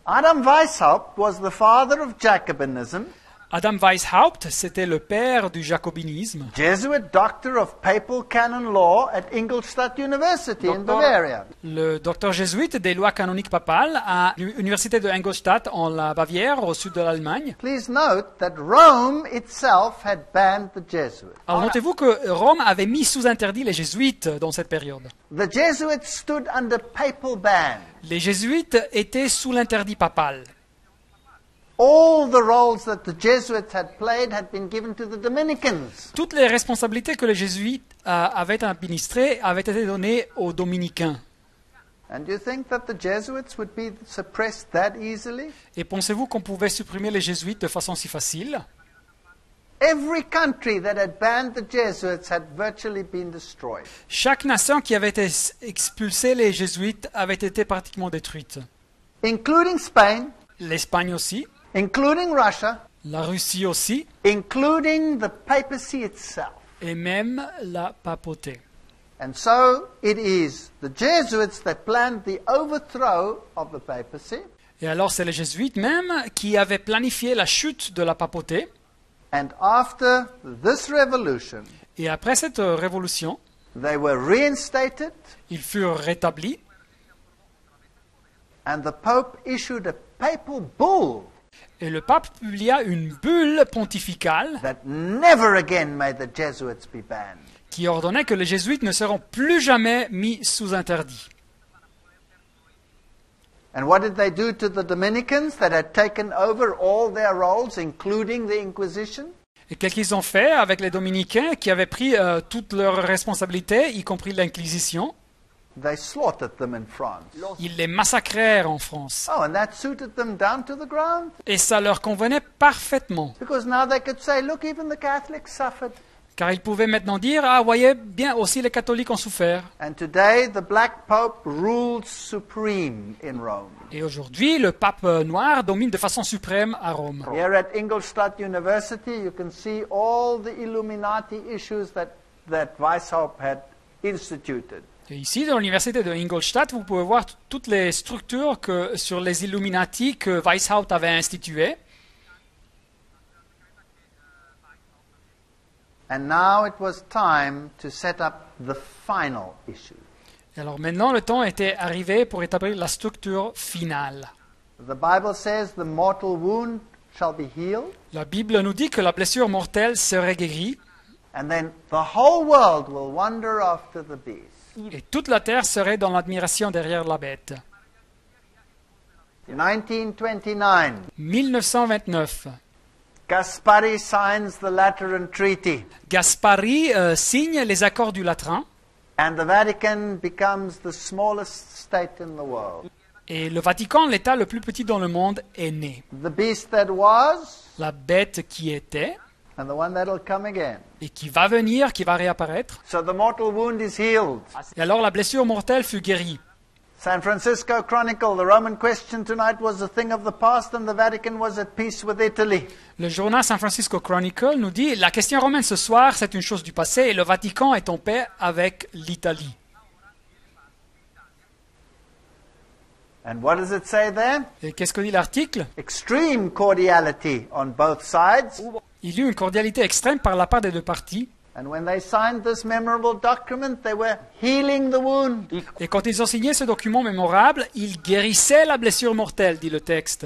Adam Weishaupt was the father of Jacobinism, Adam Weishaupt, c'était le père du jacobinisme. Jesuit doctor of papal canon law at Ingolstadt University in Bavaria. Le docteur jésuite des lois canoniques papales à l'université de Ingolstadt en la Bavière, au sud de l'Allemagne. Please note that Rome itself had banned the Jesuits. Alors notez-vous que Rome avait mis sous interdit les jésuites dans cette période. The Jesuits stood under papal ban. Les jésuites étaient sous l'interdit papal. All the roles that the Jesuits had played had been given to the Dominicans. Toutes les responsabilités que les jésuites avaient administrées avaient été données aux dominicains. And you think that the Jesuits would be suppressed that easily? Et pensez-vous qu'on pouvait supprimer les jésuites de façon si facile? Every country that had banned the Jesuits had virtually been destroyed. Chaque nation qui avait expulsé les jésuites avait été pratiquement détruite. Including Spain, L'Espagne aussi, including Russia, la Russie aussi, including the papacy itself. et même la papauté. And so it is the Jesuits that planned the overthrow of the papacy, Et alors c'est les jésuites même qui avaient planifié la chute de la papauté. and after this revolution, Et après cette révolution, they were reinstated, ils furent rétablis and the Pope issued a papal bull et le pape publia une bulle pontificale that never again may the Jesuits be banned. qui ordonnait que les jésuites ne seront plus jamais mis sous interdit. And what did they do to the Dominicans that had taken over all their roles, including the Inquisition? Et qu'est-ce qu'ils ont fait avec les dominicains qui avaient pris toutes leurs responsabilités, y compris l'Inquisition? They slaughtered them in France. Ils les massacrèrent en France. Oh, and that suited them down to the ground? Et ça leur convenait parfaitement. Because now they could say, look, even the Catholics suffered. Car ils pouvaient maintenant dire, ah, voyez bien, aussi les catholiques ont souffert. And today the Black Pope rules supreme in Rome. Et aujourd'hui, le pape noir domine de façon suprême à Rome. Here at Ingolstadt University, you can see all the Illuminati issues that Weishaupt had instituted. Et ici, dans l'université de Ingolstadt, vous pouvez voir toutes les structures sur les Illuminati que Weishaupt avait instituées. And now it was time to set up the final issue. Et alors maintenant, le temps était arrivé pour établir la structure finale. The Bible says the mortal wound shall be healed, La Bible nous dit que la blessure mortelle serait guérie and then the whole world will wonder after the beast. et toute la terre serait dans l'admiration derrière la bête. 1929, 1929. Gaspari signs the Lateran Treaty, Gaspari signe les accords du Latran and the Vatican becomes the smallest state in the world. et le Vatican, l'État le plus petit dans le monde, est né. The beast that was, La bête qui était and the one that'll come again. et qui va venir, qui va réapparaître. So the mortal wound is healed. Et alors la blessure mortelle fut guérie. San Francisco Chronicle, the Roman question tonight was a thing of the past and the Vatican was at peace with Italy. Le journal San Francisco Chronicle nous dit la question romaine ce soir, c'est une chose du passé et le Vatican est en paix avec l'Italie. And what does it say there? Et qu'est-ce que dit l'article? Extreme cordiality on both sides. Il y eut une cordialité extrême par la part des deux parties. And when they signed this memorable document, they were healing the wound. Et quand ils ont signé ce document mémorable, ils guérissaient la blessure mortelle, dit le texte.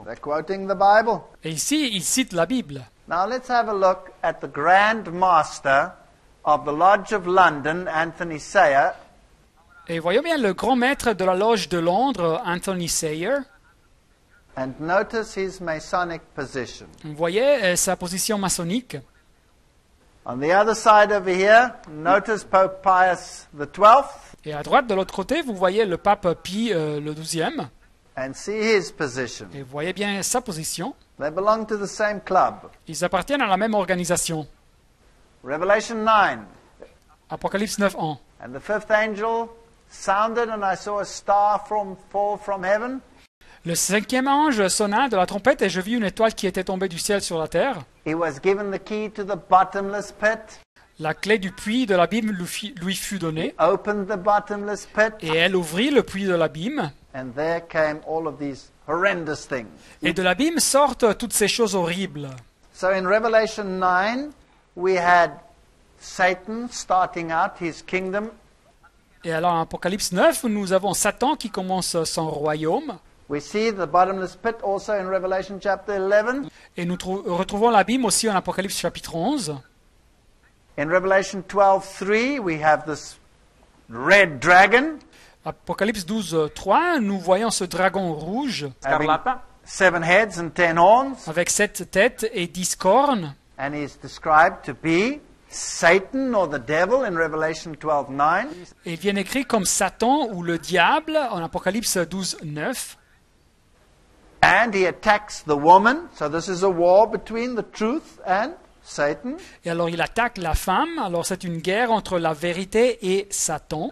They're quoting the Bible. Et ici, ils citent la Bible. Now let's have a look at the Grand Master of the Lodge of London, Anthony Sayer. Et voyons bien le grand maître de la loge de Londres, Anthony Sayer. And notice his Masonic position. Vous voyez sa position maçonnique. On the other side over here, notice Pope Pius XII Et à droite, de l'autre côté, vous voyez le pape Pie le XIIe. and see his position. Et vous voyez bien sa position. They belong to the same club. Ils appartiennent à la même organisation. Revelation 9. Apocalypse 9:1. And the fifth angel sounded, and I saw a star fall from heaven. Le cinquième ange sonna de la trompette et je vis une étoile qui était tombée du ciel sur la terre. He was given the key to the bottomless pit. La clé du puits de l'abîme lui fut donnée. Opened the bottomless pit, Et elle ouvrit le puits de l'abîme. and there came all of these horrendous things. Et de l'abîme sortent toutes ces choses horribles. So in Revelation 9, we had Satan starting out his kingdom. Et alors en Apocalypse 9, nous avons Satan qui commence son royaume. We see the bottomless pit also in Revelation chapter 11. Et nous retrouvons l'abîme aussi en Apocalypse chapitre 11. In Revelation 12:3, we have this red dragon Apocalypse 12:3, nous voyons ce dragon rouge having 7 heads and 10 horns, avec 7 têtes et 10 cornes. and he's described to be Satan or the devil in Revelation 12:9. Et il vient écrit comme Satan ou le diable en Apocalypse 12:9. And he attacks the woman. So this is a war between the truth and Satan. Et alors il attaque la femme. Alors c'est une guerre entre la vérité et Satan.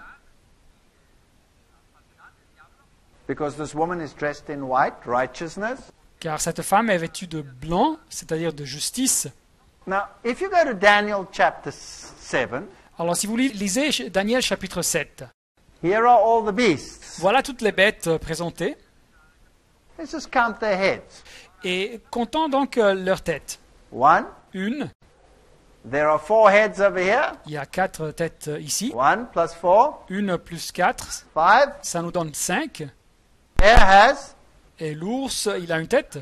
Because this woman is dressed in white, righteousness. Car cette femme est vêtue de blanc, c'est-à-dire de justice. Now, if you go to Daniel chapter 7, Alors si vous lisez Daniel chapitre 7, here are all the beasts. voilà toutes les bêtes présentées. Let's just count their heads. Et comptons donc leurs têtes. One. Une, There are 4 heads over here. il y a 4 têtes ici. 1 plus 4. Une plus 4, 5. ça nous donne 5. Bear has Et l'ours, il a une tête.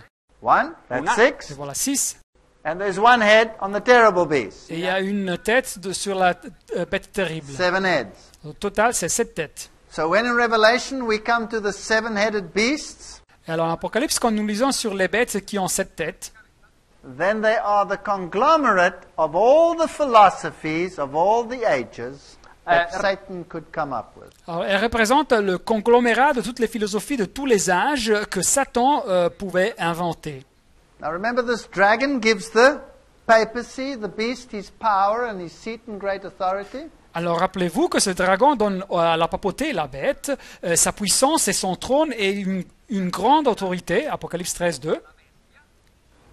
1. That's Et 6. voilà 6. And there's 1 head on the terrible beast. Et il y a une tête sur la bête terrible. 7 heads. Au total, c'est 7 têtes. So when in Revelation we come to the 7-headed beasts, Et alors en Apocalypse, quand nous lisons sur les bêtes qui ont 7 têtes, then they are the conglomerate of all the philosophies of all the ages that Satan could come up with. alors, elles représentent le conglomérat de toutes les philosophies de tous les âges que Satan pouvait inventer. Now remember, this dragon gives the papacy, the beast, his power and his seat and great authority. Alors rappelez-vous que ce dragon donne à la papauté, la bête, sa puissance et son trône et une grande autorité, Apocalypse 13, 2.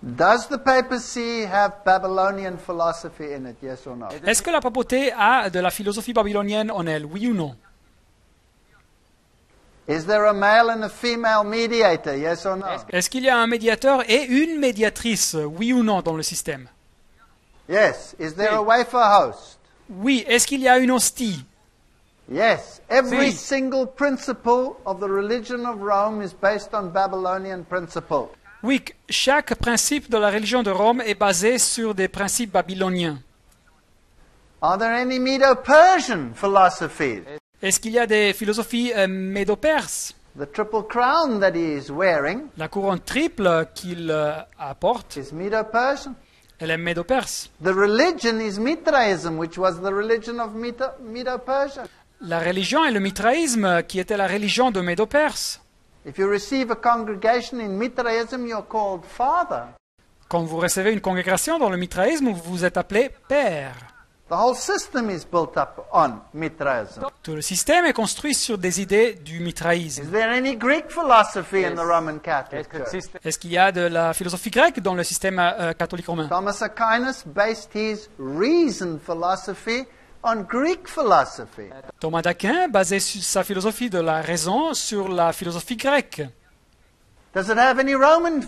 Does the papacy have Babylonian philosophy in it, yes or no? Est-ce que la papauté a de la philosophie babylonienne en elle, oui ou non? Is there a male and a female mediator, yes or no? Est-ce qu'il y a un médiateur et une médiatrice, oui ou non, dans le système? Yes. Is there a wafer host? Oui. Est-ce qu'il y a une hostie? Yes. Every Si. single principle of the religion of Rome is based on Babylonian principle. Oui, chaque principe de la religion de Rome est basé sur des principes babyloniens. Are there any Medo-Persian philosophies? Est-ce qu'il y a des philosophies médo-perses? The triple crown that he is wearing La couronne triple qu'il apporte, is Medo-Persian. elle est médo-perse. The religion is Mithraism, which was the religion of Medo-Persia. La religion est le mitraïsme, qui était la religion de Médo-Perse. If you receive a congregation in Mithraism, you're called father. Quand vous recevez une congrégation dans le mitraïsme, vous êtes appelé père. The whole system is built up on Mithraism. Tout le système est construit sur des idées du mitraïsme. Is there any Greek philosophy in the Roman Catholic Church? Est-ce qu'il y a de la philosophie grecque dans le système catholique romain? Thomas Aquinas based his reason philosophy on Greek philosophy. Thomas d'Aquin basait sa philosophie de la raison sur la philosophie grecque. Does it have any Roman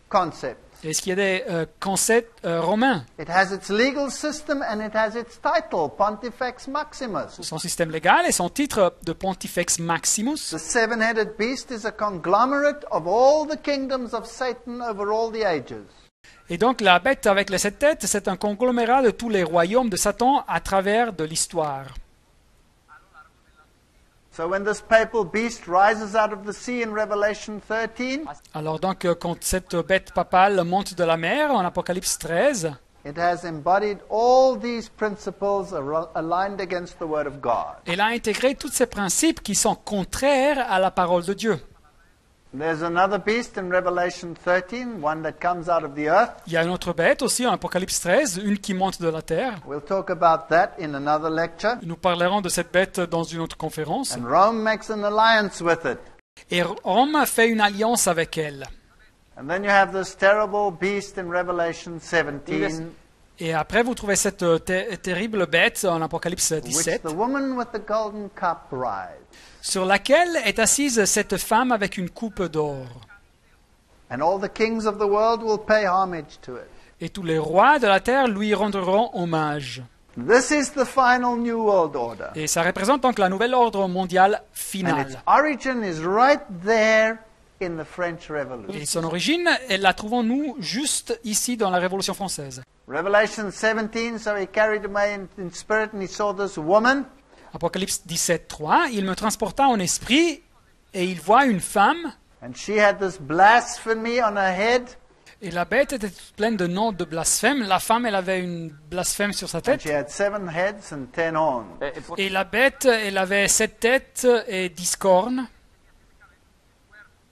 concepts? Est-ce qu'il y a des concepts romains? It has its legal system and it has its title, Pontifex Maximus. Son système légal et son titre de Pontifex Maximus. The 7-headed beast is a conglomerate of all the kingdoms of Satan over all the ages. Et donc la bête avec les 7 têtes, c'est un conglomérat de tous les royaumes de Satan à travers de l'histoire. So when this papal beast rises out of the sea in Revelation 13, Alors donc quand cette bête papale monte de la mer en Apocalypse 13, it has embodied all these principles aligned against the Word of God. elle a intégré tous ces principes qui sont contraires à la parole de Dieu. There's another beast in Revelation 13, one that comes out of the earth. Il y a une autre bête aussi en Apocalypse 13, une qui monte de la terre. We'll talk about that in another lecture. Nous parlerons de cette bête dans une autre conférence. And Rome makes an alliance with it. Et Rome fait une alliance avec elle. And then you have this terrible beast in Revelation 17, Et après, vous trouvez cette terrible bête en Apocalypse which 17, the woman with the golden cup rides. sur laquelle est assise cette femme avec une coupe d'or. And all the kings of the world will pay homage to it. Et tous les rois de la terre lui rendront hommage. This is the final New World Order. Et ça représente donc la nouvelle ordre mondiale And its finale. origin is right there in the French Revolution. Et son origine, la trouvons-nous juste ici dans la Révolution française. Revelation 17, so he carried away in spirit and he saw this woman. Apocalypse 17, 3, il me transporta en esprit et il voit une femme And she had this blasphemy on her head. et la bête était toute pleine de noms de blasphème. La femme, elle avait une blasphème sur sa And tête. she had 7 heads and 10 horns. Et la bête, elle avait 7 têtes et 10 cornes.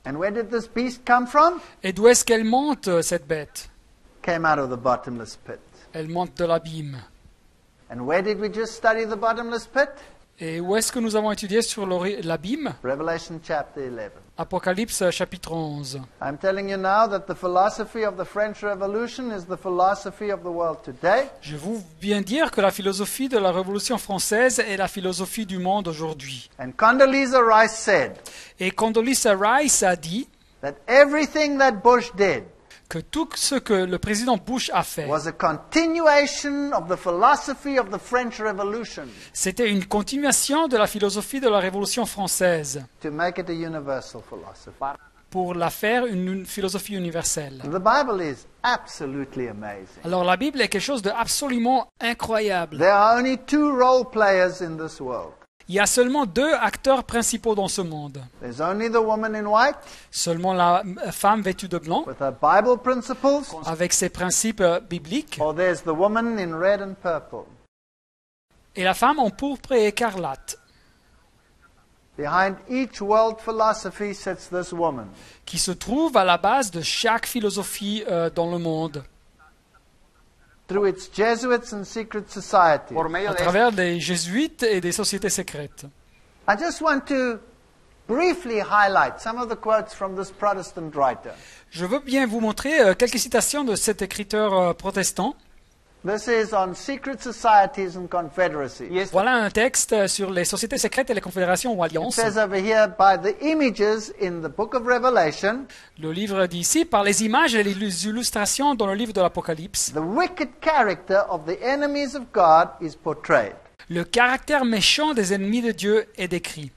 And where did this beast come from? Et d'où est-ce qu'elle monte, cette bête? Came out of the bottomless pit. Elle monte de l'abîme. And where did we just study the bottomless pit? Et où est-ce que nous avons étudié sur l'abîme? Revelation chapter 11. Apocalypse chapitre 11. I'm telling you now that the philosophy of the French Revolution is the philosophy of the world today. Je vous viens dire que la philosophie de la Révolution française est la philosophie du monde aujourd'hui. And Condoleezza Rice said Et Condoleezza Rice a dit that everything that Bush did que tout ce que le président Bush a fait, was a continuation of the philosophy of the French Revolution c'était une continuation de la philosophie de la Révolution française to make it a universal philosophy. pour la faire une philosophie universelle. The Bible is absolutely amazing. Alors la Bible est quelque chose d'absolument incroyable. There are only two role players in this world. Il y a seulement deux acteurs principaux dans ce monde. There's only the woman in white Seulement la femme vêtue de blanc, with her Bible principles, avec ses principes bibliques, or there's the woman in red and purple. et la femme en pourpre et écarlate, Behind each world philosophy sits this woman. qui se trouve à la base de chaque philosophie dans le monde, Through its Jesuits and secret societies. à travers des jésuites et des sociétés secrètes. I just want to briefly highlight some of the quotes from this Protestant writer. Je veux bien vous montrer quelques citations de cet écriteur protestant. This is on secret societies and confederacies. Voilà un texte sur les sociétés secrètes et les confédérations ou It alliances. says over here, by the images in the book of Revelation, Le livre dit ici, par les images et les illustrations dans le livre de l'Apocalypse, the wicked character of the enemies of God is portrayed. le caractère méchant des ennemis de Dieu est décrit.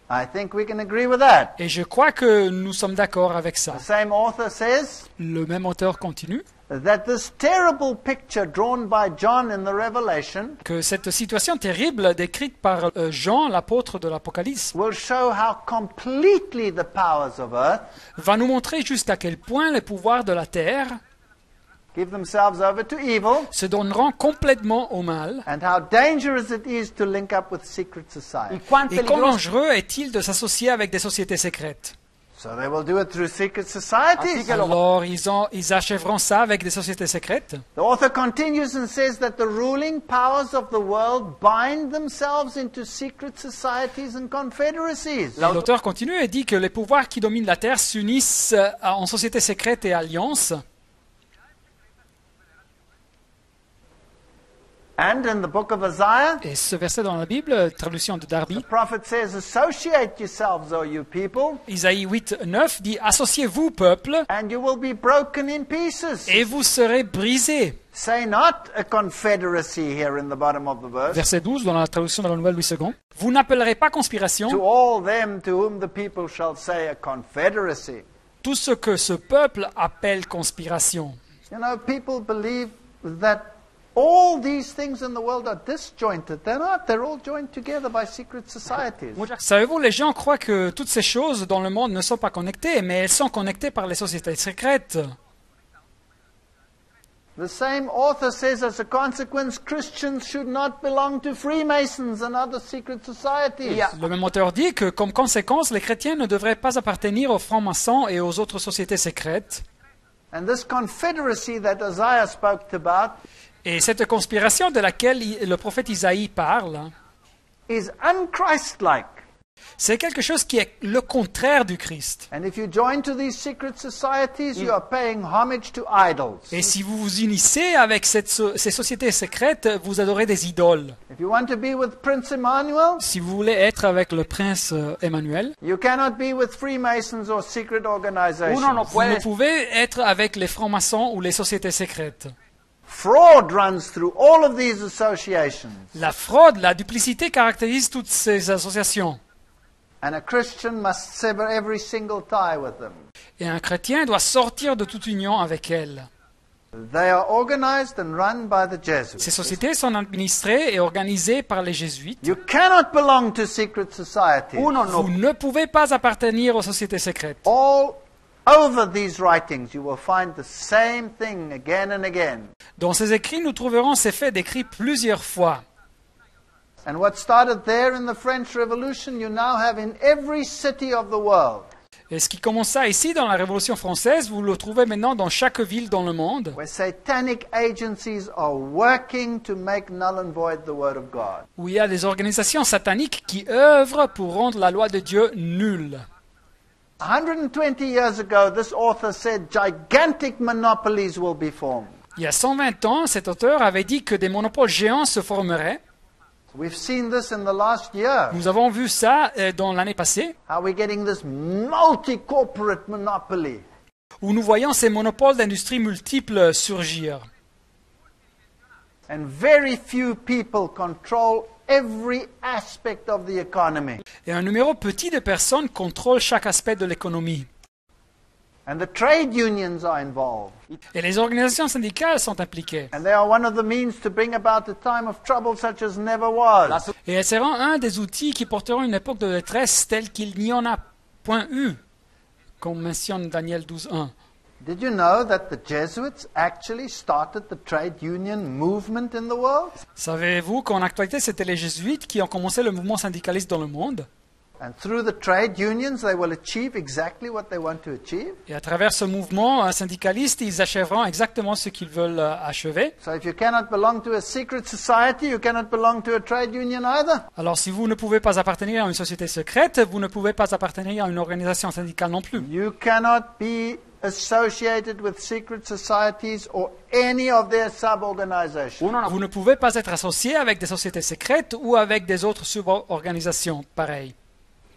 I think we can agree with that. Et je crois que nous sommes d'accord avec ça. The same author says Le même auteur continue that this terrible picture drawn by John in the Revelation que cette situation terrible décrite par Jean, l'apôtre de l'Apocalypse, will show how completely the powers of earth va nous montrer jusqu'à quel point les pouvoirs de la terre give themselves over to evil, se donneront complètement au mal. and how dangerous it is to link up with secret society. Et quand dangereux est-il de s'associer avec des sociétés secrètes? So they will do it through secret societies. Alors ils achèveront ça avec des sociétés secrètes. The author continues and says that the ruling powers of the world bind themselves into secret societies and confederacies. Et l'auteur continue et dit que les pouvoirs qui dominent la terre s'unissent en sociétés secrètes et alliances. And in the book of Isaiah, Et ce verset dans la Bible, traduction de Darby, the prophet says, associate yourselves, O you people, Isaïe 8, 9 dit « Associez-vous, peuple, and you will be broken in pieces. et vous serez brisés. » Say not a confederacy here in the bottom of the verse. Verset 12 dans la traduction de la Nouvelle Louis II. « Vous n'appellerez pas conspiration To all them to whom the people shall say a confederacy. tout ce que ce peuple appelle conspiration. » You know, people believe that all these things in the world are disjointed. They're not. They're all joined together by secret societies. Savez-vous, les gens croient que toutes ces choses dans le monde ne sont pas connectées, mais elles sont connectées par les sociétés secrètes. The same author says, as a consequence, Christians should not belong to Freemasons and other secret societies. Le même auteur dit que, comme conséquence, les chrétiens ne devraient pas appartenir aux francs-maçons et aux autres sociétés secrètes. And this confederacy that Isaiah spoke about Et cette conspiration de laquelle le prophète Isaïe parle, is un-Christ-like. c'est quelque chose qui est le contraire du Christ. And if you join to these secret societies, you are paying homage to idols. Et si vous vous unissez avec ces sociétés secrètes, vous adorez des idoles. If you want to be with Prince Emmanuel, Si vous voulez être avec le prince Emmanuel, you cannot be with Freemasons or secret organizations. vous ne pouvez être avec les francs-maçons ou les sociétés secrètes. Fraud runs through all of these associations. La fraude, la duplicité caractérise toutes ces associations. And a Christian must sever every single tie with them. Et un chrétien doit sortir de toute union avec elles. They are organized and run by the Ces Jesuits. sociétés sont administrées et organisées par les jésuites. You cannot belong to secret societies. Vous ne pouvez pas appartenir aux sociétés secrètes. All over these writings, you will find the same thing again and again. Dans ces écrits, nous trouverons ces faits décrits plusieurs fois. And what started there in the French Revolution, you now have in every city of the world. Et ce qui commença ici dans la Révolution française, vous le trouvez maintenant dans chaque ville dans le monde, where satanic agencies are working to make null and void the Word of God. où il y a des organisations sataniques qui œuvrent pour rendre la loi de Dieu nulle. 120 years ago, this author said gigantic monopolies will be formed. Il y a 120 ans, cet auteur avait dit que des monopoles géants se formeraient. We've seen this in the last year. Nous avons vu ça dans l'année passée, How we're getting this multi-corporate monopoly. où nous voyons ces monopoles d'industrie multiples surgir. And very few people control every aspect of the economy. Et un numéro petit de personnes contrôle chaque aspect de l'économie. And the trade unions are involved. Et les organisations syndicales sont impliquées. And they are one of the means to bring about a time of trouble such as never was. Et elles seront un des outils qui porteront une époque de détresse telle qu'il n'y en a point eu, comme mentionne Daniel 12.1. Did you know that the Jesuits actually started the trade union movement in the world? Savez-vous qu'en actualité, c'était les jésuites qui ont commencé le mouvement syndicaliste dans le monde? And through the trade unions, they will achieve exactly what they want to achieve. Et à travers ce mouvement syndicaliste, ils achèveront exactement ce qu'ils veulent achever. So if you cannot belong to a secret society, you cannot belong to a trade union either. Alors si vous ne pouvez pas appartenir à une société secrète, vous ne pouvez pas appartenir à une organisation syndicale non plus. You cannot be associated with secret societies or any of their sub-organizations. Vous ne pouvez pas être associé avec des sociétés secrètes ou avec des autres suborganisations pareilles.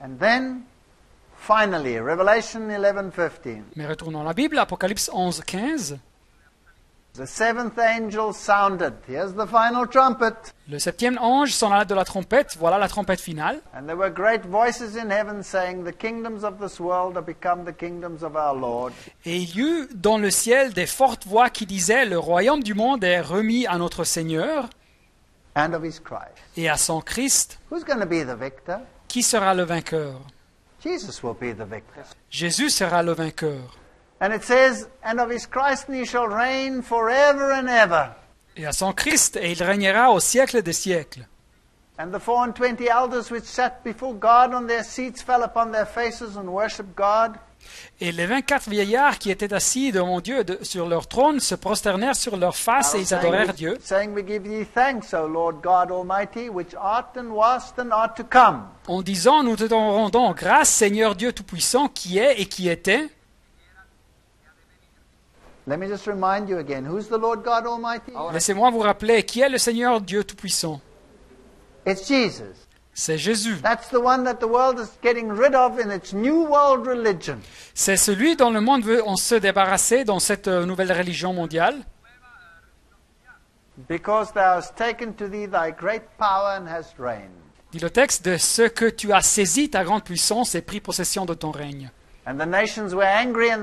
And then, finally, Revelation 11:15. Mais retournons à la Bible, Apocalypse 11.15. The seventh angel sounded. Here's the final trumpet. Le septième ange sonna de la trompette, voilà la trompette finale. And there were great voices in heaven saying, the kingdoms of this world are become the kingdoms of our Lord. Et il y eut dans le ciel des fortes voix qui disaient, le royaume du monde est remis à notre Seigneur And of his Christ. et à son Christ. Who's going to be the victor? Qui sera le vainqueur? Jesus will be the victor. Jésus sera le vainqueur. And it says, and of his Christ and he shall reign forever and ever. Et à son Christ, et il régnera au siècle des siècles. And the 24 elders which sat before God on their seats fell upon their faces and worshipped God. Et les 24 vieillards qui étaient assis devant Dieu sur leur trône se prosternèrent sur leurs faces et ils adorèrent Dieu, Saying, we give thee thanks, O Lord God Almighty, which art and wast and art to come. en disant, nous te rendons grâce, Seigneur Dieu Tout-Puissant, qui est et qui était. Let me just remind you again, who's the Lord God Almighty? Laissez-moi vous rappeler, qui est le Seigneur Dieu Tout-Puissant? It's Jesus. C'est Jésus. That's the one that the world is getting rid of in its new world religion. C'est celui dont le monde veut se débarrasser dans cette nouvelle religion mondiale. Because thou hast taken to thee thy great power and hast reigned. Dit le texte, de ce que tu as saisi ta grande puissance et pris possession de ton règne. And the nations were angry and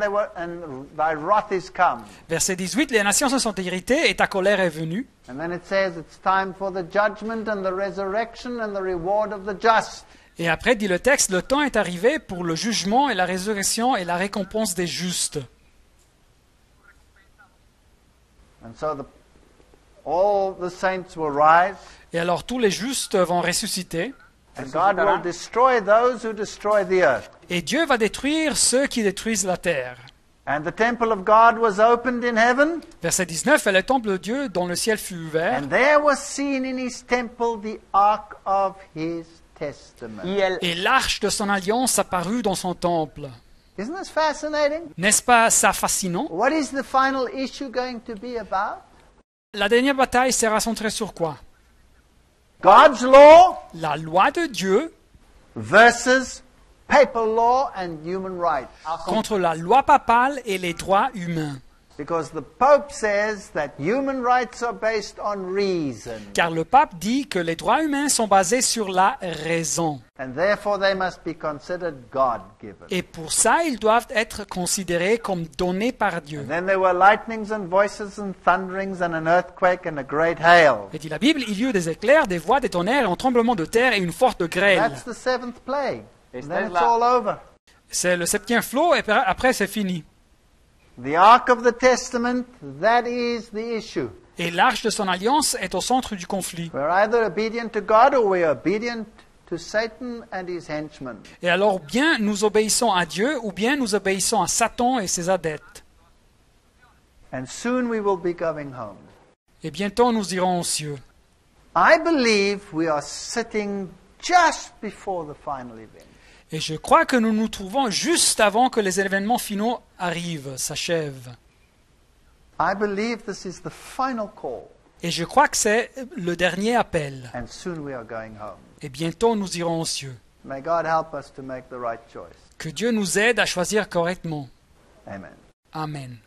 thy wrath is come. Verset 18, les nations se sont irritées et ta colère est venue. And then it says it's time for the judgment and the resurrection and the reward of the just. Et après, dit le texte, le temps est arrivé pour le jugement et la résurrection et la récompense des justes. And so all the saints will rise. Et alors tous les justes vont ressusciter. And God will destroy those who destroy the earth. Et Dieu va détruire ceux qui détruisent la terre. And the temple of God was opened in heaven. Verset 19, et le temple de Dieu dont le ciel fut ouvert. And there was seen in his temple the ark of his testament. Et l'arche de son alliance apparut dans son temple. Isn't this fascinating? N'est-ce pas ça fascinant? What is the final issue going to be about? La dernière bataille sera centrée sur quoi? God's law La loi de Dieu versus papal law and human rights. contre la loi papale et les droits humains. Because the Pope says that human rights are based on reason. Car le pape dit que les droits humains sont basés sur la raison. And therefore they must be considered God-given. Et pour ça, ils doivent être considérés comme donnés par Dieu. And then there were lightnings and voices and thunderings and an earthquake and a great hail. Et dit la Bible, il y eut des éclairs, des voix, des tonnerres, un tremblement de terre et une forte grêle. That's the seventh plague. And then it's all over. C'est le septième flot et après c'est fini. The Ark of the Testament, that is the issue. Et l'arche de son alliance est au centre du conflit. We're either obedient to God or we're obedient to Satan and his henchmen. Et alors, bien nous obéissons à Dieu, ou bien nous obéissons à Satan et ses adeptes. And soon we will be going home. Et bientôt nous irons aux cieux. I believe we are sitting just before the final event. Et je crois que nous nous trouvons juste avant que les événements finaux arrivent, s'achèvent. I believe this is the final call. Et je crois que c'est le dernier appel. And soon we are going home. Et bientôt nous irons aux cieux. May God help us to make the right choice. Que Dieu nous aide à choisir correctement. Amen. Amen.